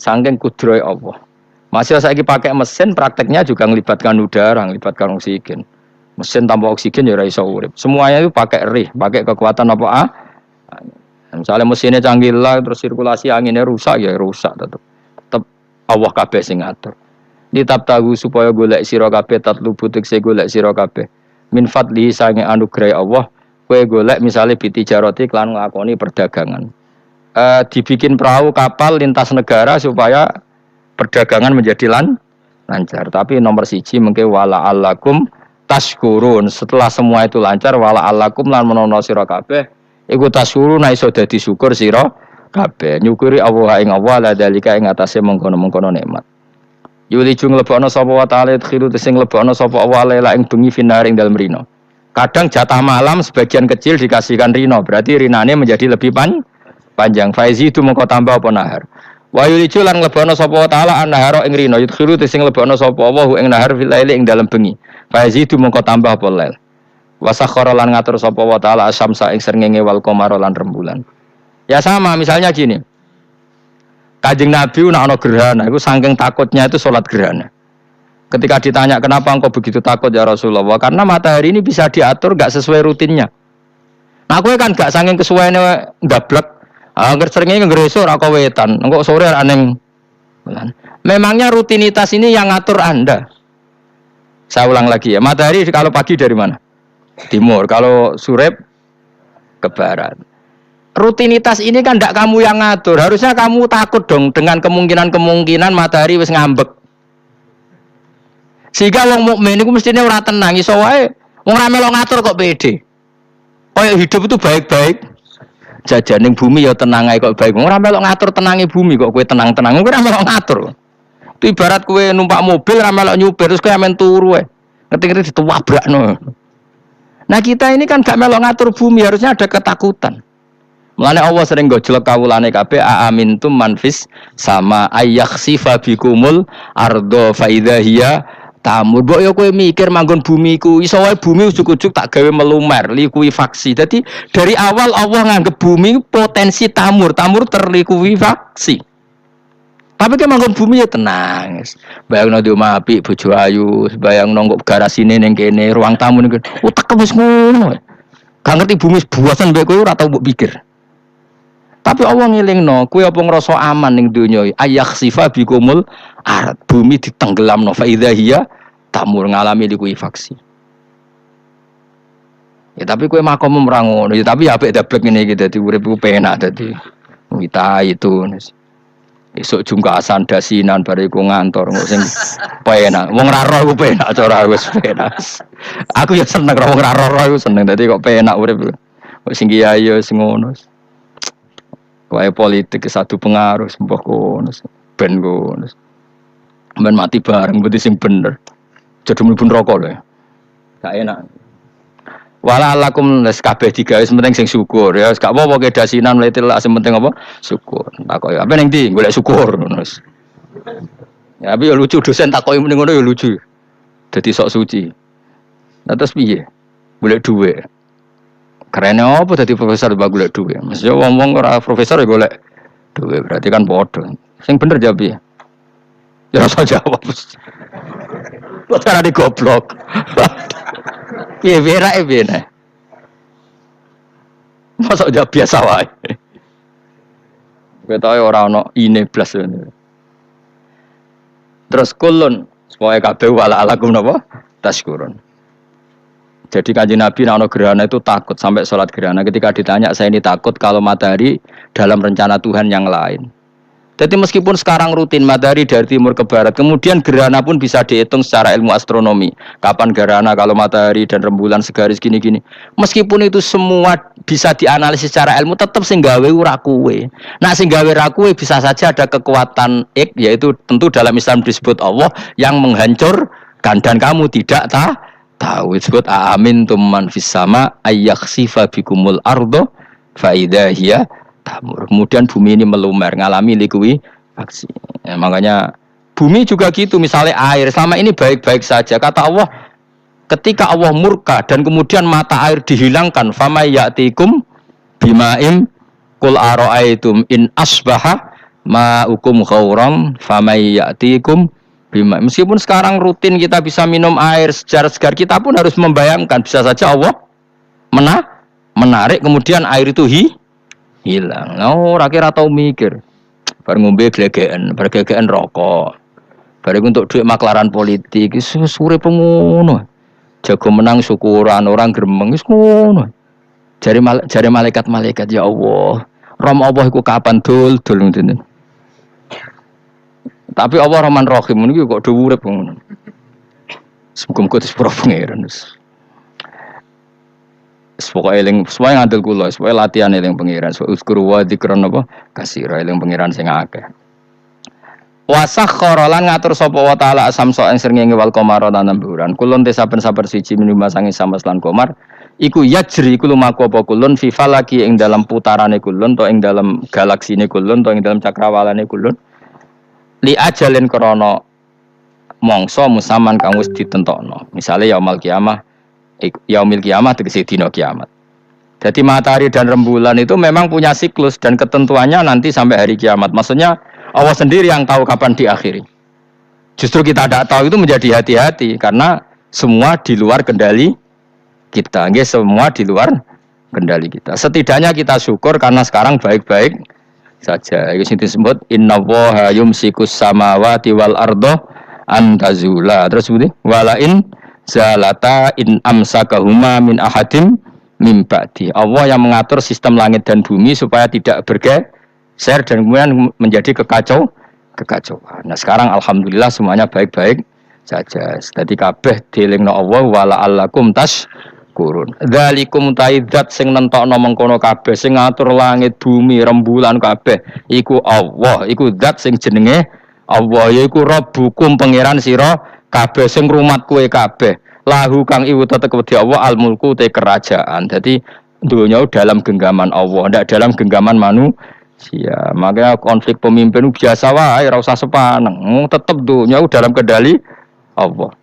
Saking kudroy Allah. Masih saiki pakai mesin, prakteknya juga melibatkan udara, melibatkan oksigen. Mesin tanpa oksigen ya ora iso urip. Semuanya itu pakai rih, pakai kekuatan apa? Misalnya mesinnya canggih lah, terus sirkulasi anginnya rusak ya rusak tetep. Tetep Allah kabeh sing ngatur. Ditap tahu supaya golek sira kabeh tatlubu tekse golek sira kabeh. Min fadli sange anugerah Allah. Kue golek misalnya biti jaroti klan nglakoni perdagangan. Dibikin perahu kapal lintas negara supaya perdagangan menjadi lancar. Tapi nomor siji mungkin wala alakum tashkurun. Setelah semua itu lancar wala alakum lan menono sira kabeh iku tashkurun iso dadi syukur sira kabeh. Nyukuri Allah ing Allah la dalika ing atase mengkono-mengkono nikmat. Yuli jung lebokno sapa wa ta'ala khiru sing lebokno sapa Allah la ing bengi finaring dalem rino. Kadang jatah malam sebagian kecil dikasihkan rino, berarti rinane menjadi lebih panjang. Faizi itu mengko tambah apa nahar. Wa yulicu lan lebono sapa taala an-nahara ing rino, yudkhiru sing lebono sapa wa ing nahar fil laili ing dalem bengi. Faizi itu mengko tambah apa lail. Wa sakhara lan ngatur sapa wa taala asyamsa ing srengenge wal qamara lan rembulan. Ya sama, misalnya gini. Kanjeng Nabi nek ana gerhana, iku saking takutnya itu salat gerhana. Ketika ditanya kenapa engkau begitu takut ya Rasulullah, karena matahari ini bisa diatur gak sesuai rutinnya. Nah aku kan gak saking kesuaiannya ndablek. Angger seringnya ngresuk ora wetan, engko sore aneng. Memangnya rutinitas ini yang ngatur Anda. Saya ulang lagi ya, matahari kalau pagi dari mana? Timur, kalau sore ke barat. Rutinitas ini kan ndak kamu yang ngatur. Harusnya kamu takut dong dengan kemungkinan matahari wis ngambek. Sehingga wong mukmin iku mestine ora tenang iso wae wong ra melok ngatur kok pede. Kaya hidup itu baik-baik. Jajaning bumi ya tenang ae kok baik. Wong ra melok ngatur tenange bumi kok kowe tenang-tenang. Kowe ra melok ngatur. Itu ibarat kowe numpak mobil ra melok nyupir terus kowe amen turu wae. Ngerti-ngerti ditawabrakno. Nah kita ini kan gak melok ngatur bumi, harusnya ada ketakutan. Mulane Allah sering gojlok kawulane kabeh aamintum manfis sama ayakhsifa bikumul ardo fa idza hiya tamur. Mbok yo kowe mikir manggon bumi ku iso wae bumi ujug-ujug tak gawe melumer, likuifaksi. Dadi dari awal Allah nganggep bumi potensi tamur terlikuifaksi. Tapi kan manggon bumi ya tenang. Bayangno di omah apik bojo ayu, bayangno kok garasine ning kene, ruang tamu ning kene. Utek wis ngono. Gak ngerti bumi buasan mbek kowe ora tau mbok pikir. Tapi Allah ngelingno, kowe apa ngrasa aman ning donya iki? Ayakhsifa bikumul ard, bumi ditenggelamno fa idza hiya tamur ngalami likuifaksi. Ya tapi kowe makom ora ngono, ya tapi apik dablek ngene iki dadi urip ku penak dadi. Kita itu esuk jungkasan dasinan bariku ngantor kok sing penak. Wong ra roh ku penak cara wis penak. Aku ya seneng wong ra roh ku seneng dadi kok penak urip. Kok sing kiai ya sing ngono. Wae politik satu pengaruh mbah kono. Ben kono. Men mati bareng berarti sing bener. Jadi mlebu neraka lho. Gak enak. Wala lakum les kabeh digawe penting sing syukur ya gak apa-apa ke dasinan mlete lak sing penting apa syukur takoki apa ning ndi golek syukur ngono ya tapi ya lucu dosen takoki mending ngono ya lucu dadi sok suci nah terus piye golek dhuwit kerene apa dadi profesor bag golek dhuwit mesti wong-wong ora profesor ya golek dhuwit berarti kan padha sing bener jawab ya rasa jawab kok cara di goblok. Piye vera e bene. Masa aja biasa wae. Ketoke ora ono ine blas. Terus kulun supaya kabeh wala alakum napa? Taskurun. Jadi Kanjeng Nabi ana gerhana itu takut sampai sholat gerhana ketika ditanya saya ini takut kalau matahari dalam rencana Tuhan yang lain. Jadi meskipun sekarang rutin matahari dari timur ke barat, kemudian gerhana pun bisa dihitung secara ilmu astronomi. Kapan gerhana kalau matahari dan rembulan segaris gini-gini. Meskipun itu semua bisa dianalisis secara ilmu, tetap sing gawe ora kuwe. Nah sing gawe ra kuwe bisa saja ada kekuatan yaitu tentu dalam Islam disebut Allah yang menghancurkan dan kamu tidak tahu. Disebut aamintum man fis sama ayakhsifa bikumul ardo fa idza hiya tamur. Kemudian bumi ini melumer, ngalami likuifaksi. Ya, makanya bumi juga gitu. Misalnya air, selama ini baik-baik saja. Kata Allah, ketika Allah murka dan kemudian mata air dihilangkan, famay ya'tikum bima'im kul ara'aitum in asbaha ma'ukum khawram famay ya'tikum bima'im. Meskipun sekarang rutin kita bisa minum air segar-segar, kita pun harus membayangkan bisa saja Allah menarik kemudian air itu hilang. Oh, rakyat tau mikir. Bar ngombe glegeken rokok. Bar untuk duit maklaran politik iso sure pengono. Jago menang syukuran orang gremeng wis ngono. Jare malaikat ya Allah. Rom Allah iku kapan dul ngoten. Tapi Allah Rahman Rahim niku kok do urip ngono. Muga-muga disepuro pangeran. Pokoknya eling supaya ngandel kula, supaya latihan eling pangeran, supaya uzkuru wa dzikran apa kasira eling pangeran sing akeh. Wa sakhkhara lan ngatur sapa wa taala samsa ing srengenge wal qamara lan rembulan. Kulun te saben-saben siji minum sange samas lan qamar iku yajri iku lumaku apa kulun fi falaki ing dalam putarane kulun to ing dalam galaksine kulun to ing dalam cakrawalane kulun. Li ajalin krana mangsa musaman kang wis ditentokno. Misale yaumul kiamah yaumil kiamat tegese dina kiamat. Jadi matahari dan rembulan itu memang punya siklus dan ketentuannya nanti sampai hari kiamat. Maksudnya Allah sendiri yang tahu kapan diakhiri. Justru kita tidak tahu itu menjadi hati-hati karena semua di luar kendali kita. Nggih, semua di luar kendali kita. Setidaknya kita syukur karena sekarang baik-baik saja. Itu disebut innallaha yumsikus samawati wal ardo antazula. Terus seperti walain zalata in amsakahuma min ahadim mim ba'di. Allah yang mengatur sistem langit dan bumi supaya tidak bergeser dan kemudian menjadi kekacauan. Nah sekarang alhamdulillah semuanya baik-baik saja. Dadi kabeh dielingno Allah wala allakum kurun. Dzalikum taidzat sing nentokno mengkono kabeh sing ngatur langit bumi rembulan kabeh iku Allah, iku zat sing jenenge Allah yaiku Rabbukum pangeran sira kabeh sing ngrumat kowe kabeh. Lahu kang iku tetep wedi Allah al mulku te kerajaan. Dadi dunia dalam genggaman Allah, ndak dalam genggaman manusia. Makanya konflik pemimpin biasa wae ora usah sepaneng. Tetep dunia dalam kendali Allah.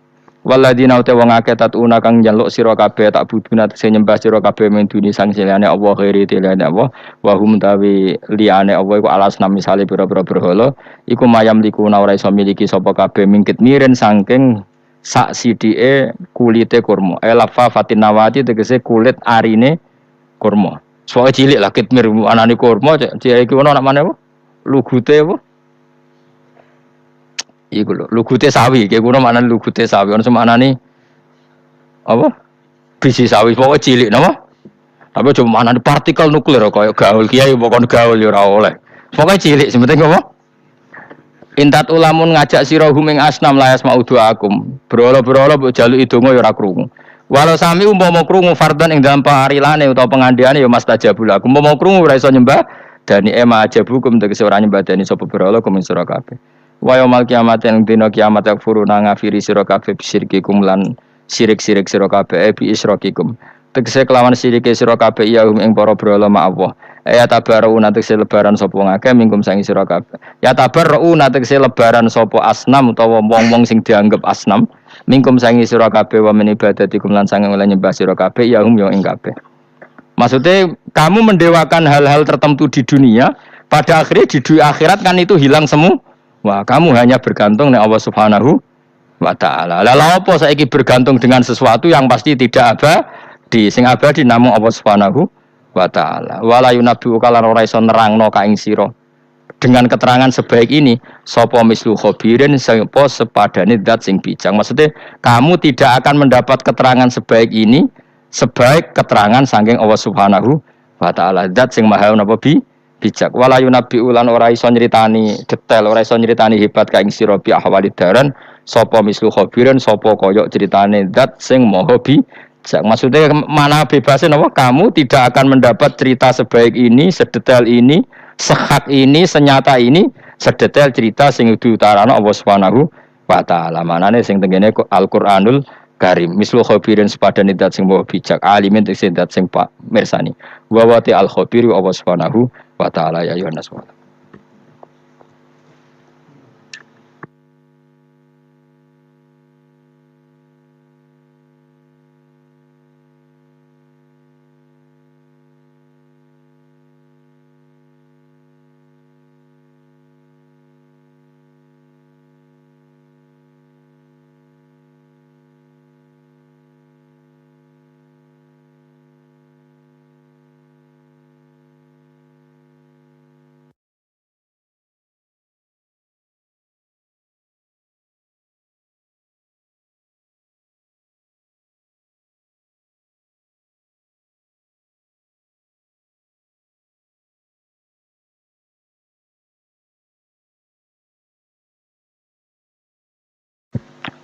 Waladina uta wong akeh tatuna kang njaluk sira kabeh tak buduna sing nyembah sira kabeh men duni sang liyane Allah ghairi tilane Allah wa hum tawi liyane Allah iku alasna misale pira-pira berhala iku mayam liku ora iso miliki sapa kabeh mingkit miren saking sak sidike kulite kurma elafa fatinawati tegese kulit arine kurma soe cilik lah kitmir anane kurma cek iki ono nak maneh apa lugute apa iku lho, lugute sawi, kayak ngono maknane lugute sawi, ono semaknane apa? Biji sawi, pokoke cilik napa? Tapi cuma maknane partikel nuklir kaya gaul kiai pokoknya gaul ya ora oleh. Pokoke cilik, sementing apa? Intat ulamun ngajak sira huming asnam layas maudu akum. Berolo-berolo mbok jaluki donga ya ora krungu. Walau sami umpama krungu fardan ing dalam parilane utawa pengandiane ya mastajabul akum. Umpama krungu ora iso nyembah dani ema ajabukum tegese ora nyembah dani sapa berolo kumin sira kabeh. Wa yaumul kiamat ing dina kiamat yakfuruna ngafiri sira kabeh bisyirkikum lan sirik-sirik sira kabeh bi isrokikum. Tegese kelawan sirike sira kabeh ya ing para brala ma Allah. Ya tabaru tegese lebaran sapa ngakeh mingkum sang sira kabeh. Ya tabaru tegese lebaran sapa asnam utawa wong-wong sing dianggep asnam mingkum sang sira kabeh wa min ibadatikum lan sang oleh nyembah sira kabeh ya yo ing kabeh. Maksudnya kamu mendewakan hal-hal tertentu di dunia, pada akhirnya di akhirat kan itu hilang semua. Wah, kamu hanya bergantung dengan Allah Subhanahu wa taala. Lalu apa saiki bergantung dengan sesuatu yang pasti tidak abadi, sing abadi namung Allah Subhanahu wa taala. Wala yunabbi'u kalan ora iso nerangno ka ing sira. Dengan keterangan sebaik ini, sapa mislu khabirin sapa sepadane zat sing bijak. Maksudnya, kamu tidak akan mendapat keterangan sebaik ini sebaik keterangan saking Allah Subhanahu wa taala. Zat sing maha napa bijak wala yunabbi'u lan ora iso nyritani detail ora iso nyritani hebat ka ing sira bi ahwalid daran sapa mislu khabiran sapa kaya critane zat sing maha bijak. Maksudnya mana bebasin apa kamu tidak akan mendapat cerita sebaik ini sedetail ini sehak ini senyata ini sedetail cerita sing diutarano Allah Subhanahu wa taala. Manane sing tengene Al-Qur'anul Karim mislu khabirin sepadane zat sing maha bijak alimin sing zat sing pak mirsani wa wati al-khabir wa Allah Subhanahu wa ta'ala ya ayyuhan nas.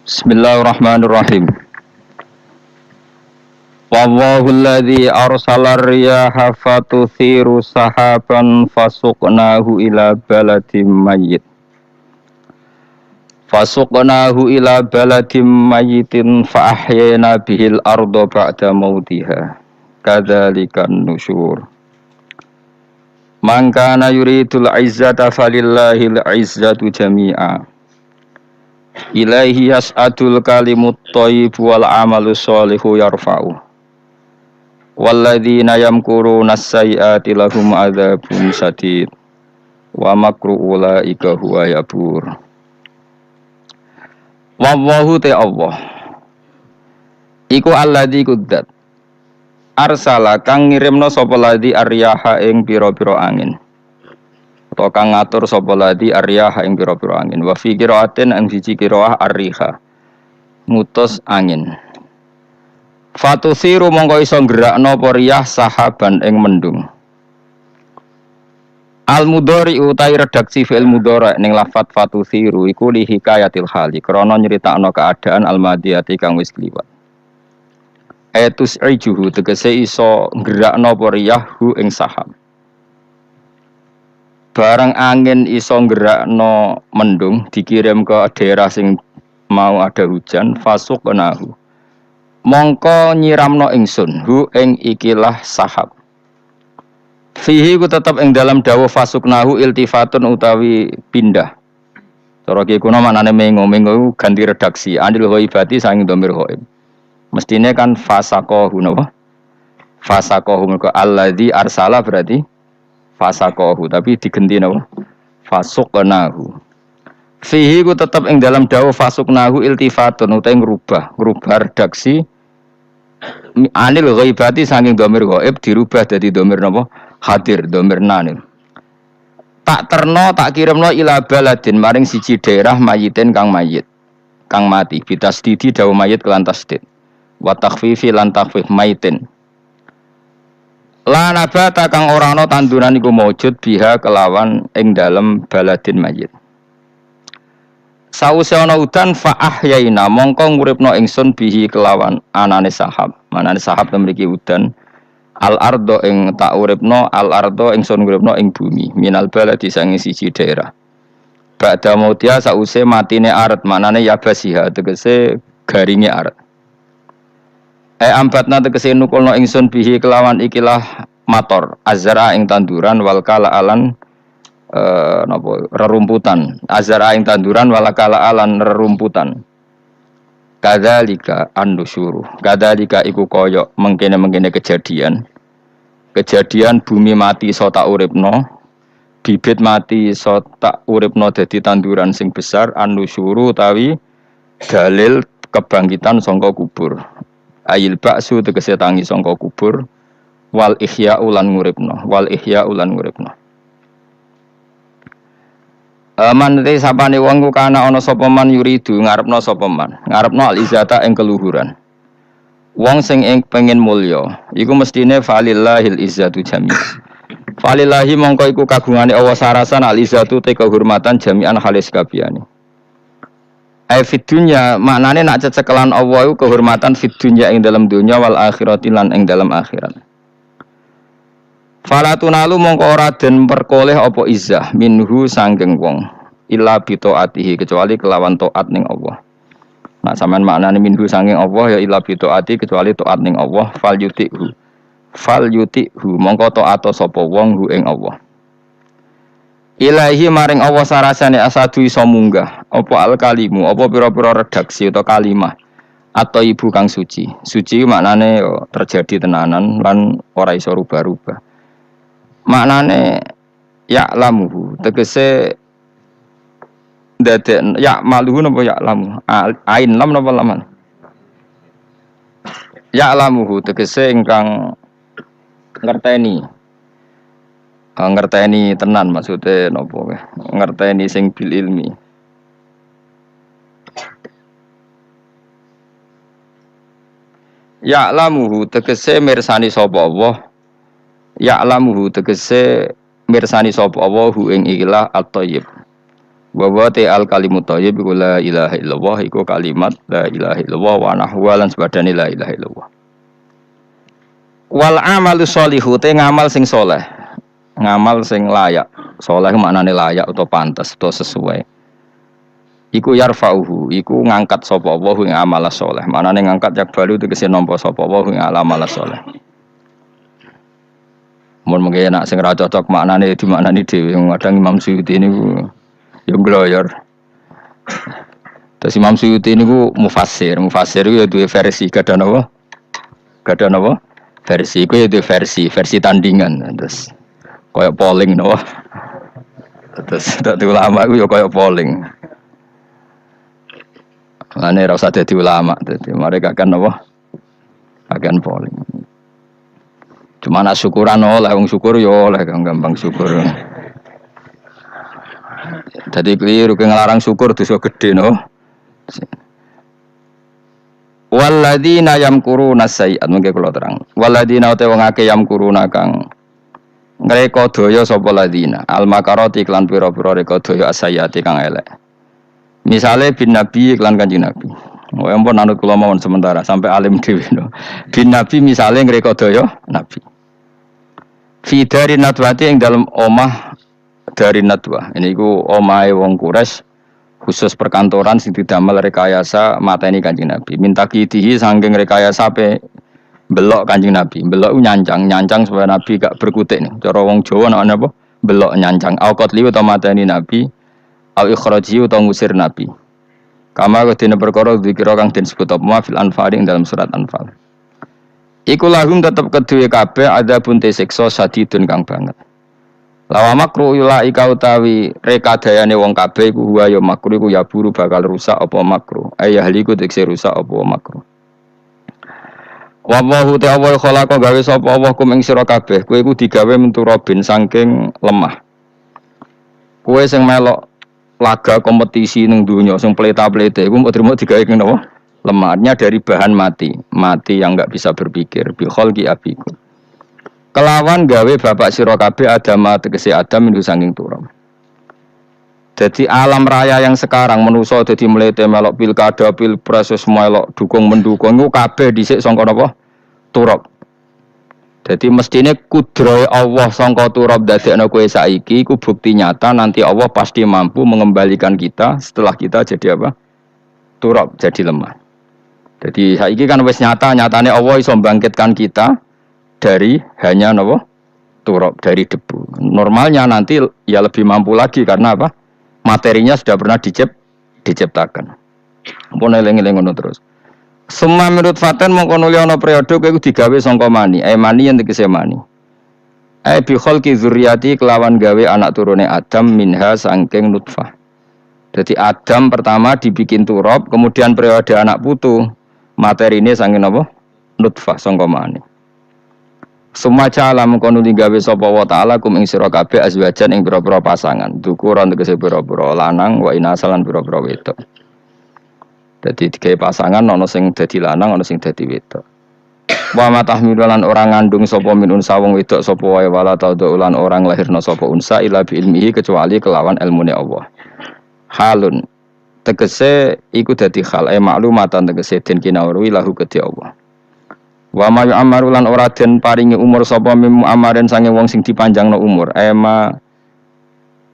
Bismillahirrahmanirrahim. Wallahu alladzi arsala riyaha fatuthiru sahaban fasuqnahu ila baladin mayyit. Fasuqnahu ila baladin mayyitin fa ahyayna bihil arda ba'da mautiha. Kadzalikan nusyur. Man kana yuridul izzata falillahil izzatu jami'a. Ilaihi yas'adul kalimut thayyib wal amalu sholihu yarfa'u. Walladzina yamkuruna as-sayyi'ati lahum adzabun syadid wa makru ulaika huwa yabur. Wallahu ta Allah iku alladzi kudzat arsala kang ngirimna sapa ladzi aryaha ing pira-pira angin. Atau kang ngatur sapa ladzi aryaha ing pira-pira angin. Wa fi qiraatin an siji qiraah arriha. Ngutus angin. Fatusiru mongko iso gerakno apa riyah sahaban ing mendung. Al mudhari utai redaksi fi'il mudhari ning lafat fatusiru iku li hikayatil hali krana nyritakno keadaan al madiyati kang wis kliwat. Etus ijuhu tegese iso nggerakno apa riyahu ing sahab. Barang angin iso nggerakno mendung dikirim ke daerah sing mau ada hujan fasuqnahu. Mongko nyiramno ingsun hu ing ikilah sahab. Fihi ku tetap ing dalam dawuh fasuknahu iltifatun utawi pindah. Cara ki kuno maknane mengo ganti redaksi anil ghaibati saking dhamir ghaib. Mestine kan fasaqahu napa? Fasaqahu mergo alladzi arsala berarti fasaqahu tapi digenti napa? Fasuknahu. Fihi ku tetap ing dalam dawuh fasuknahu iltifatun utawi ngrubah redaksi anil ghaibati saking dhamir ghaib dirubah dadi dhamir napa? Hadir domir nanil. Tak terno tak kirimno ila baladin maring siji daerah mayitin kang mayit kang mati bitasdidi dawu mayit kelan tasdid wa takhfifi lan takhfif mayitin la nabata kang ora ana tanduran iku maujud biha kelawan ing dalem baladin mayit. Sause ana udan fa ahyaina mongko nguripno ingsun bihi kelawan anane sahab manane sahab mriki udan al ardo ing tak uripno al ardo ingsun uripno ing bumi minal baladi sange siji daerah ba'da mautia sause matine aret manane yabasiha tegese garinge aret ambatna tegese nukulno ingsun bihi kelawan ikilah mator azra ing tanduran wal kala alan napa rerumputan azra ing tanduran wal kala alan rerumputan. Kadzalika an-nusyuru. Kadzalika iku kaya mengkene-mengkene kejadian bumi mati iso tak uripno, bibit mati iso tak uripno dadi tanduran sing besar an-nusyuru utawi dalil kebangkitan sangka kubur. Ayil ba'su tegese tangi sangka kubur wal ihya ulan nguripno, wal ihya ulan nguripno. Manete sapane wong ku kana ana sapa man yuridu ngarepno sapa man ngarepno al-izzata ing keluhuran wong sing pengen mulya iku mestine falillahil izzatu jami' falillahi mongko iku kagungane Allah sarasan al-izzatu te kehormatan jami'an halis kabehane ai fid dunya maknane nak cecekelan Allah iku kehormatan fid dunya ing dalam dunya wal akhirati lan ing dalam akhirat. Falatunalu mongko ora den perkoleh apa izzah minhu sanggeng wong illa bi taatihi kecuali kelawan taat ning Allah. Nah sampean maknane minhu sanggeng Allah ya illa bi taati kecuali taat ning Allah fal yutihu mongko taat sapa wong hu ing Allah. Ilahi maring Allah sarasane asadu iso munggah apa al kalimu apa pira-pira redaksi atau kalimah atau ibu kang suci. Suci maknane terjadi tenanan lan ora iso rubah-rubah. Maknane ya lamuhu tegese dadek ya maluhu napa ya lamu ain lam napa laman ya lamuhu tegese ingkang ngerteni ngerteni tenan maksude napa ngerteni sing bil ilmi ya lamuhu tegese mirsani sapa Allah ya'lamuhu tegese mirsani sapa Allah hu ing ikilah at-thayyib wa wa ta'al kalimut thayyib iku la ilaha illallah iku kalimat la ilaha illallah wa nahwa lan sebadane la ilaha illallah wal amalu sholihu te ngamal sing saleh ngamal sing layak saleh maknane layak utawa pantes utawa sesuai iku yarfa'uhu iku ngangkat sapa Allah ing amal saleh maknane ngangkat yak balu tegese nampa sapa Allah ing amal saleh. Mun mengke nak sing ra cocok maknane dimaknani dhewe kadang Imam Suyuti niku yo ngloyor. Terus Imam Suyuti niku mufassir iku ya duwe versi kadang apa? Kadang apa? Versi iku ya duwe versi tandingan. Terus koyo polling no. Terus dadi ulama iku ya koyo polling. Mane ra usah dadi ulama dadi mereka kan apa? Akan polling. Cuma nak syukuran oleh wong syukur yo oleh gampang syukur. Dadi keliru ke ngelarang syukur dosa gede no. Walladzina yamkuruna sayyi'at mengke kula terang. Walladzina te wong akeh yamkuruna kang Ngreka daya sapa ladina al makarati iklan pira-pira reka daya asayati kang elek. Misale bin Nabi iklan Kanjeng Nabi. Oh ampun anut kula mawon sementara sampai alim dhewe no. Bin Nabi misale ngreka daya Nabi. Fi dari nadwati ing dalem omah dari nadwa. Ini ku omahe wong Quraisy khusus perkantoran sing didamel rekayasa mateni Kanjeng Nabi. Minta kitihi saking rekayasa pe belok Kanjeng Nabi. Belok nyancang supaya Nabi gak berkutik nih. Cara wong Jawa nek apa? Belok nyancang. Au qatli utawa mateni Nabi, au ikhraji utawa ngusir Nabi. Kama kedene perkara dikira kang den sebut apa fil Anfal ing dalam surat Anfal. Iku lahum tetep kedue kabeh ada bunte siksa sadidun kang banget. Lawa makru ulaika utawi rekadayane wong kabeh iku wa ya makru iku ya buru bakal rusak apa makru. Ayahliku tekse rusak apa makru. Wallahu ta'ala khalaqa gawe sapa Allah kum ing sira kabeh. Kowe iku digawe menturobin saking lemah. Kowe sing melok laga kompetisi ning donya sing pleta-plete iku mbok trimo digawe ning napa? Lemahnya dari bahan mati yang enggak bisa berpikir bi khalqi abiku. Kelawan gawe bapak sira kabeh Adam tegese Adam minhu saking turun. Jadi alam raya yang sekarang manusa dadi mlete melok pilkada pilpres semua melok dukung mendukung iku kabeh dhisik sangka napa? Turab. Jadi mestine kudrohe Allah sangka turab dadekno kowe saiki iku bukti nyata nanti Allah pasti mampu mengembalikan kita setelah kita jadi apa? Turab, jadi lemah. Jadi saiki kan wis nyatane Allah iso membangkitkan kita dari hanya napa? Turab, dari debu. Normalnya nanti ya lebih mampu lagi karena apa? Materinya sudah pernah diciptakan. Ampun eling-eling ngono terus. Semua menurut Faten mongko nuli ana periode kowe digawe sangka mani, mani yang tegese mani. Bi khalqi dzurriyyati kelawan gawe anak turune Adam minha saking nutfah. Jadi Adam pertama dibikin turab, kemudian periode anak putu materi ini saking apa? Nutfah sangka mani. Semua cala mongko nuli gawe sapa wa taala kum ing sira kabeh azwajan ing pira-pira pasangan. Dukuran tegese pira-pira lanang wa inasalan pira-pira wedok. Dadi digawe pasangan ana sing dadi lanang ana sing dadi wedok. Wa matahmilan orang ngandung sapa min unsa wong wedok sapa wae wala taulan orang lahirna sapa unsa ila bi ilmihi kecuali kelawan ilmune Allah. Halun tegese iku dadi hal maklumatan tegese den kinawruhi lahu kedhi Allah. Wa ma yu'amaru lan ora den paringi umur sapa mim amaren sange wong sing dipanjangno umur. Ema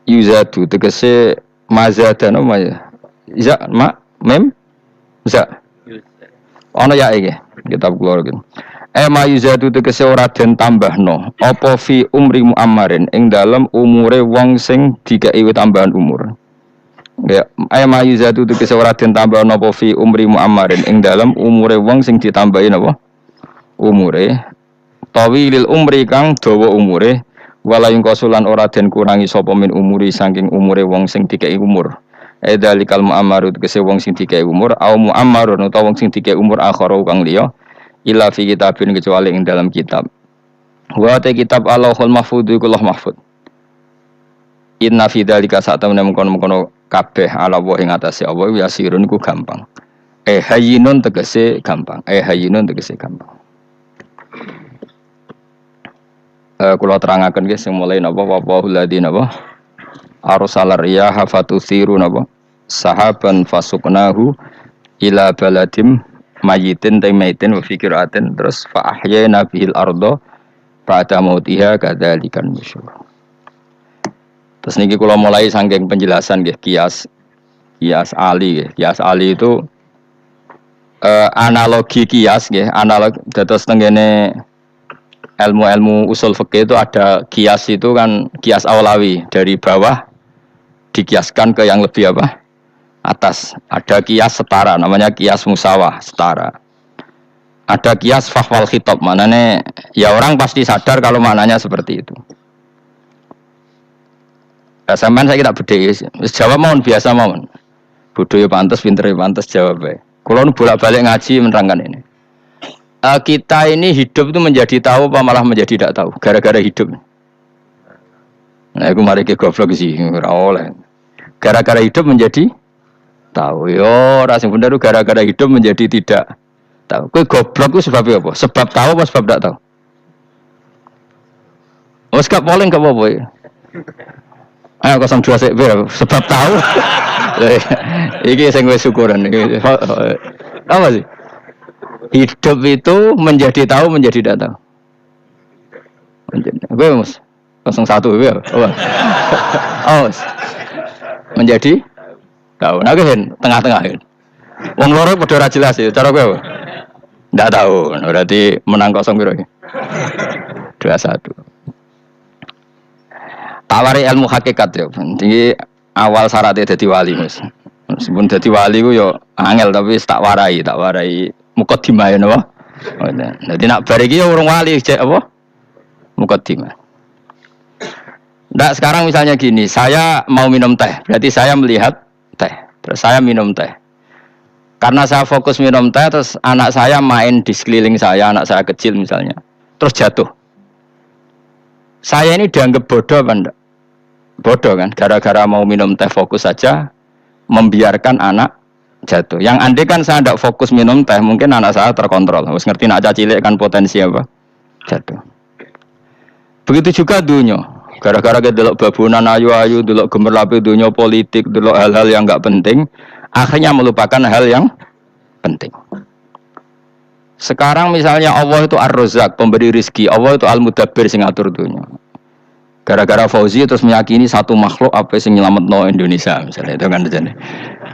yuzadu tegese mazadan apa ya? Ya ma mem za. Ana ya iki kitab kula iki. Ema yuzadu tegese ora den tambahno apa fi umri muammarin ing dalem umure wong sing dikai tambahan umur. Ya ema yuzadu tegese ora den tambahno apa fi umri muammarin ing dalem umure wong sing ditambahi napa? Umure tawilil umri kang dawa umure wala yung kosulan ora den kurangi sapa min umuri saking umure wong sing dikei umur dalikal muammarut kese wong sing dikei umur au muammarun utawa wong sing dikei umur akhara kang liya ila fi kitabin kecuali ing dalam kitab wa ta kitab Allahul mahfuz iku Allah mahfuz inna fi dalika satamene mengkono kabeh ala wa ing atase Allah yasirun iku gampang hayyinun tegese gampang hayyinun tegese gampang. Kula terangaken nggih sing mulai napa waqahul ladina napa arsalar riyaha fatusiru napa sahaban fasuknahu ila baladim mayyitin taimatin wa fikratin terus fa ahyana bihil arda ba'da mautiha kadzalikan nusyur. Terus niki kula mulai saking penjelasan nggih kias ali nggih. Kias ali itu analogi kias nggih, analog dados tengene ilmu-ilmu usul fikih itu ada kias itu kan kias awlawi dari bawah dikiaskan ke yang lebih apa? Atas. Ada kias setara namanya kias musawah setara. Ada kias fahwal khitab maknanya ya orang pasti sadar kalau maknanya seperti itu. Ya, sampean saya kita bedhe jawab mawon biasa mawon. Bodho ya pantes, pinter ya pantes jawab bae. Kulo nu bolak-balik ngaji menerangkan ini. Kita ini hidup itu menjadi tahu apa malah menjadi tidak tahu gara-gara hidup. Nah, aku mari ke goblok sih, ora oleh. Gara-gara hidup menjadi tahu. Yo, ora sing bener gara-gara hidup menjadi tidak tahu. Kowe goblok ku sebab apa? Sebab tahu apa sebab tidak tahu? Wes gak polling gak apa-apa ya. Ayo 02 sik sebab tahu. Iki sing wis syukuran iki. Apa sih? Hidup itu menjadi tahu menjadi tidak tahu. Gue Mas 01 gue. Oh. Menjadi tahu. Nah kan tengah-tengah kan. Wong loro padha ora jelas ya cara gue. Ndak tahu. Berarti menang 0 piro iki? 21. Tawari ilmu hakikat ya. Jadi awal syaratnya dadi wali Mas. Meskipun dadi wali ku yo angel tapi tak warai mukadimah ya napa? Dadi nak bar iki urung wali cek apa? Mukadimah. Ndak sekarang misalnya gini, saya mau minum teh, berarti saya melihat teh. Terus saya minum teh. Karena saya fokus minum teh, terus anak saya main di sekeliling saya, anak saya kecil misalnya. Terus jatuh. Saya ini dianggap bodoh apa enggak? Bodoh kan, gara-gara mau minum teh fokus saja, membiarkan anak jatuh. Yang andai kan saya tidak fokus minum teh, mungkin anak saya terkontrol. Harus ngerti nak cilik kan potensi apa? Jatuh. Begitu juga dunia. Gara-gara kita delok babunan ayu-ayu, delok gemerlapi dunia politik, delok hal-hal yang enggak penting, akhirnya melupakan hal yang penting. Sekarang misalnya Allah itu Ar-Razzaq, pemberi rizki, Allah itu Al-Mudabbir sing ngatur dunia. Gara-gara Fauzi terus meyakini satu makhluk apa sing nyelametno Indonesia misalnya itu kan jadi.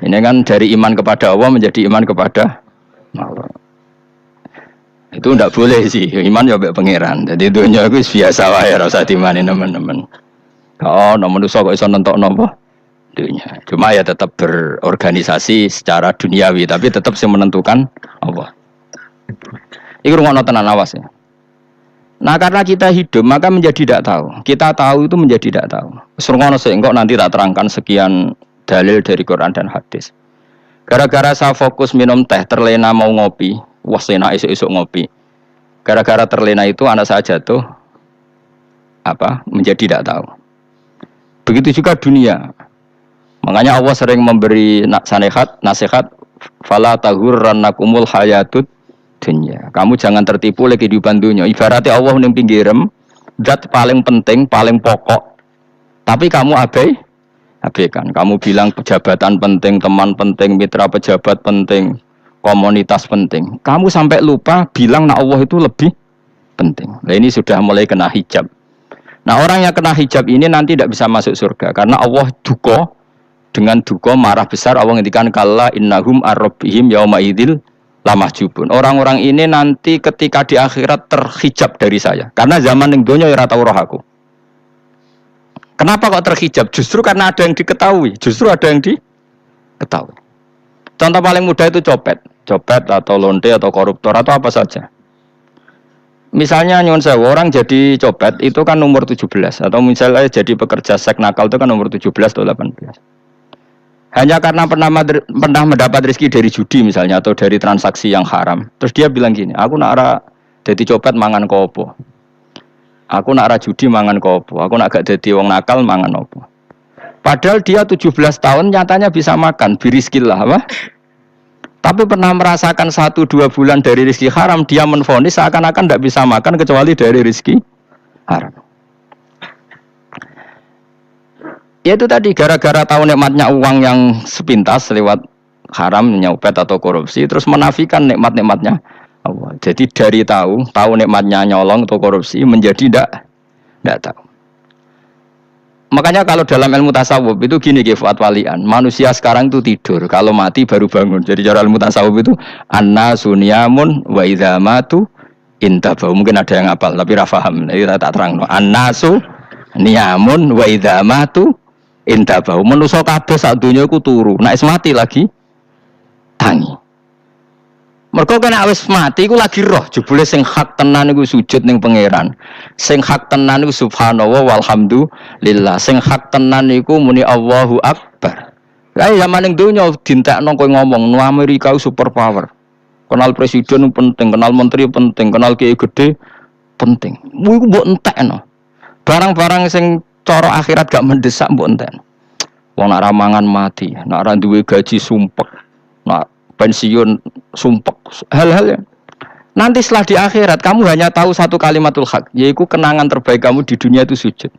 Ini kan dari iman kepada Allah menjadi iman kepada makhluk. Itu ndak boleh sih, iman ya mbek pangeran. Jadi dunia itu biasa wae ora usah dimani teman-teman. Oh, no manusa kok iso nentokno apa? Dunia. Cuma ya tetap berorganisasi secara duniawi, tapi tetap sing menentukan Allah. Iku rungokno tenan awas ya. Nah, karena kita hidup maka menjadi tidak tahu. Kita tahu itu menjadi tidak tahu. Rungokno sik engko nanti tak terangkan sekian dalil dari Quran dan hadis. Gara-gara saya fokus minum teh, terlena mau ngopi. Wah, enak esuk-esuk ngopi. Gara-gara terlena itu anak saya jatuh menjadi tidak tahu. Begitu juga dunia. Makanya Allah sering memberi nasihat fala taghurrannakumul hayatud dunya. Kamu jangan tertipu oleh kehidupan dunia. Ibaratnya Allah ning pinggirem, zat paling penting, paling pokok. Tapi kamu abaikan. Kamu bilang jabatan penting, teman penting, mitra pejabat penting, komunitas penting. Kamu sampai lupa bilang nak Allah itu lebih penting. Nah ini sudah mulai kena hijab. Nah orang yang kena hijab ini nanti tidak bisa masuk surga karena Allah duka dengan duka marah besar. Allah ngendikan kalla innahum ar-rabbihim yauma idzil lamahjubun. Orang-orang ini nanti ketika di akhirat terhijab dari saya. Karena zaman ning donya ora tau roh aku. Kenapa kok terhijab? Justru karena ada yang diketahui. Justru ada yang diketahui. Contoh paling mudah itu copet atau lonte atau koruptor atau apa saja. Misalnya nyuwun sewu orang jadi copet itu kan umur 17 atau misalnya jadi pekerja seks nakal itu kan umur 17 atau 18. Hanya karena pernah mendapat rezeki dari judi misalnya atau dari transaksi yang haram. Terus dia bilang gini, aku nak ra jadi copet mangan kopo. Aku nak ra judi mangan kopo. Aku nak gak jadi wong nakal mangan opo. Padahal dia 17 tahun nyatanya bisa makan, birizkillah apa? Tapi pernah merasakan 1-2 bulan dari rezeki haram, dia menvonis seakan-akan tidak bisa makan kecuali dari rezeki haram. Ya itu tadi, gara-gara tahu nikmatnya uang yang sepintas lewat haram, nyopet atau korupsi, terus menafikan nikmat-nikmatnya Allah. Jadi dari tahu nikmatnya nyolong atau korupsi, menjadi tidak tahu. Makanya kalau dalam ilmu tasawuf itu gini Fuad Walian, manusia sekarang itu tidur, kalau mati baru bangun. Jadi cara ilmu tasawuf itu annasu niyamun wa idza matu intabahu. Mungkin ada yang hafal tapi ora paham. Jadi tak terangno. Annasu niyamun wa idza matu intabahu. Manusa kabeh sak donya iku turu, nek mati lagi tangi. Mergo kena wis mati iku lagi roh, jebule sing hak tenan iku sujud ning pangeran. Sing hak tenan iku subhanallah walhamdulillah. Sing hak tenan iku muni Allahu Akbar. Lah zaman ning donya dintekno kowe ngomong no Amerika super power. Kenal presiden penting, kenal menteri penting, kenal kiai gede penting. Iku mbok entekno. Barang-barang sing cara akhirat gak mendesak mbok entekno. Wong nak ramangan mati, nak ra duwe gaji sumpek. Nak pensiun sumpek hal-hal ya. Nanti setelah di akhirat kamu hanya tahu satu kalimatul haq, yaitu kenangan terbaik kamu di dunia itu sujud.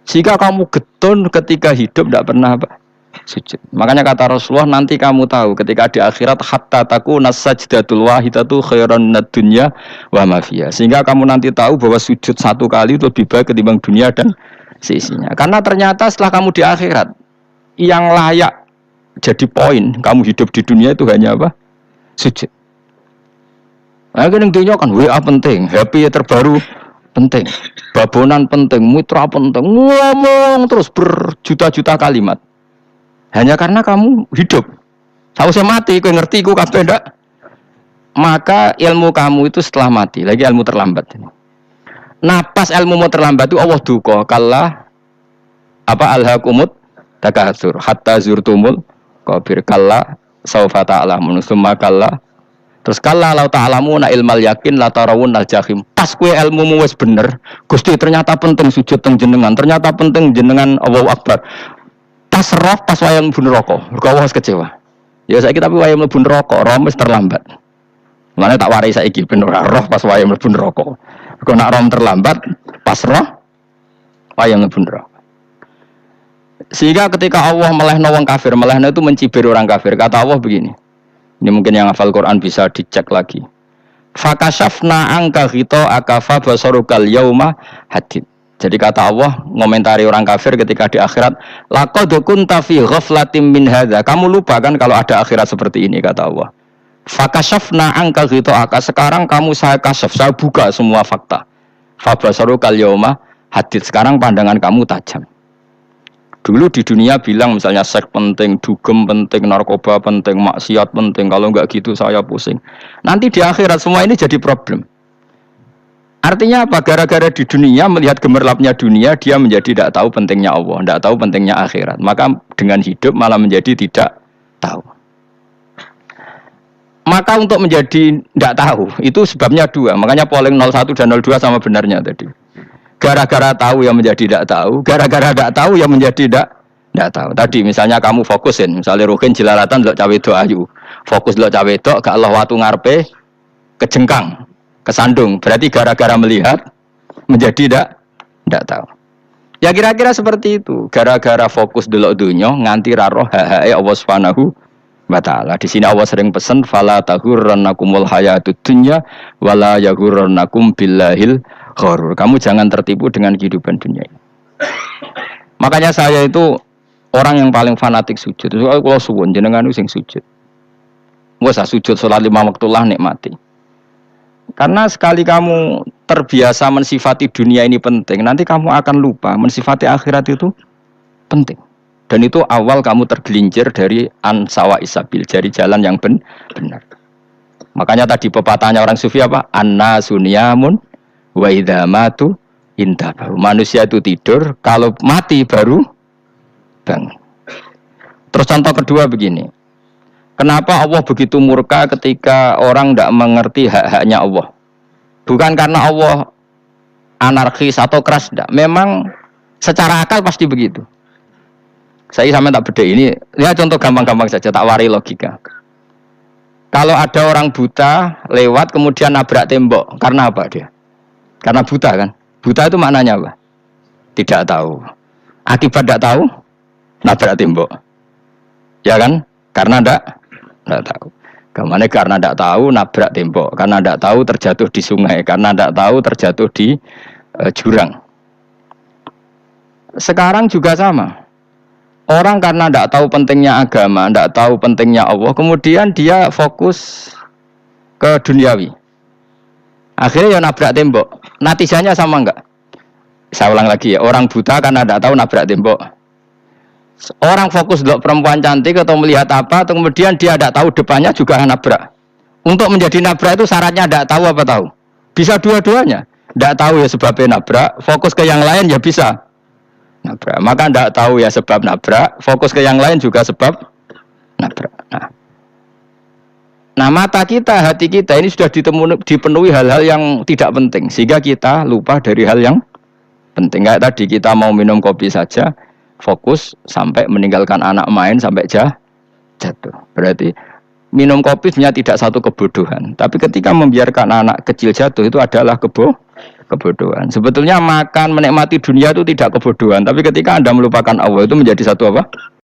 Jika kamu getun ketika hidup tidak pernah apa? Sujud. Makanya kata Rasulullah, nanti kamu tahu ketika di akhirat hatta takuna sajdatul wahidatu khairan minad dunya wa ma fiha. Sehingga kamu nanti tahu bahwa sujud satu kali itu lebih baik ketimbang dunia dan seisinya. Karena ternyata setelah kamu di akhirat yang layak jadi poin kamu hidup di dunia itu hanya apa? Sujud. Nah, kan yang dunia kan WA penting, HP terbaru penting, babonan penting, mitra penting, ngomong terus berjuta-juta kalimat. Hanya karena kamu hidup. Sausnya mati, kau ngerti, kau kabeh ndak? Maka ilmu kamu itu setelah mati, lagi ilmu terlambat. Nah, pas ilmu mau terlambat itu Allah duka, kalla apa alhaqumut takatsur hatta zurtumul qabir, kalla saufa ta'lamun summa kalla. Terus kalla law ta'lamuna ilmal yakin la tarawunnal jahim. Pas kowe ilmumu wis bener, Gusti ternyata penting sujud teng jenengan, ternyata penting jenengan Allahu Akbar. Pas roh pas wayang mlebu neraka, mergo wis kecewa. Ya saiki tapi wayang mlebu neraka, roh wis terlambat. Mane tak warai saiki ben ora roh pas wayang mlebu neraka. Mergo nek roh terlambat, pas roh wayang mlebu neraka. Sehingga ketika Allah melehno wong kafir, melehno itu mencibir orang kafir. Kata Allah begini. Ini mungkin yang hafal Quran bisa dicek lagi. Fakashafna angka ghito akafa basarukal yauma hadid. Jadi kata Allah ngomentari orang kafir ketika di akhirat, laqad kunta fi ghaflatin min hadza. Kamu lupa kan kalau ada akhirat seperti ini, kata Allah. Fakashafna angka ghito aka, sekarang kamu saya kasyaf, saya buka semua fakta. Fa basarukal yauma hadid. Sekarang pandangan kamu tajam. Dulu di dunia bilang misalnya seks penting, dugem penting, narkoba penting, maksiat penting. Kalau enggak gitu saya pusing. Nanti di akhirat semua ini jadi problem. Artinya apa? Gara-gara di dunia melihat gemerlapnya dunia, dia menjadi tidak tahu pentingnya Allah, tidak tahu pentingnya akhirat. Maka dengan hidup malah menjadi tidak tahu. Maka untuk menjadi tidak tahu itu sebabnya dua. Makanya polling 01 dan 02 sama benarnya tadi. Gara-gara tahu yang menjadi tidak tahu, gara-gara tidak tahu yang menjadi tidak tahu. Tadi misalnya kamu fokusin, misalnya Rukin jelalatan delok cawe do ayu, fokus delok cawe do, gak Allah watu ngarepe kejengkang, kesandung. Berarti gara-gara melihat menjadi tidak tahu. Ya kira-kira seperti itu. Gara-gara fokus delok dunya nganti ra roh hae Allah Subhanahu wa ta'ala. Di sini Allah sering pesan fala tahurrannakumul hayatud dunya wala yahurrannakum billahil ghurur. Kamu jangan tertipu dengan kehidupan dunia ini. Makanya saya itu orang yang paling fanatik sujud. Kalau suwun jenengan sing sujud. Enggak usah sujud salat 5 waktu lah nikmati. Karena sekali kamu terbiasa mensifati dunia ini penting, nanti kamu akan lupa mensifati akhirat itu penting. Dan itu awal kamu tergelincir dari ansawa isabil, dari jalan yang benar. Makanya tadi pepatahnya orang sufi apa? Anna sunyamun wa idza matu intabahu. Manusia itu tidur, kalau mati baru bangun. Terus contoh kedua begini. Kenapa Allah begitu murka ketika orang tidak mengerti hak-haknya Allah? Bukan karena Allah anarkis atau keras, tidak. Memang secara akal pasti begitu. Saya sampai tak beda ini. Ya contoh gampang-gampang saja, tak wari logika. Kalau ada orang buta lewat kemudian nabrak tembok, karena apa dia? Karena buta kan? Buta itu maknanya apa? Tidak tahu. Akibat tidak tahu, nabrak tembok. Ya kan? Karena tidak tahu. Kemana? Karena tidak tahu nabrak tembok. Karena tidak tahu terjatuh di sungai. Karena tidak tahu terjatuh di jurang. Sekarang juga sama. Orang karena tidak tahu pentingnya agama, tidak tahu pentingnya Allah, kemudian dia fokus ke duniawi. Akhirnya ya nabrak tembok. Natijanya sama enggak? Saya ulang lagi ya, orang buta karena tidak tahu nabrak tembok. Orang fokus lihat perempuan cantik atau melihat apa, atau kemudian dia tidak tahu depannya juga nabrak. Untuk menjadi nabrak itu syaratnya tidak tahu apa tahu? Bisa dua-duanya. Tidak tahu ya sebabnya nabrak, fokus ke yang lain ya bisa nabrak. Maka tidak tahu ya sebab nabrak, fokus ke yang lain juga sebab nabrak. Nah, mata kita, hati kita ini sudah dipenuhi hal-hal yang tidak penting, sehingga kita lupa dari hal yang penting. Kayak tadi kita mau minum kopi saja, fokus sampai meninggalkan anak main sampai jatuh. Berarti minum kopi sebenarnya tidak satu kebodohan. Tapi ketika membiarkan anak kecil jatuh itu adalah kebodohan. Sebetulnya makan menikmati dunia itu tidak kebodohan. Tapi ketika Anda melupakan Allah itu menjadi satu apa?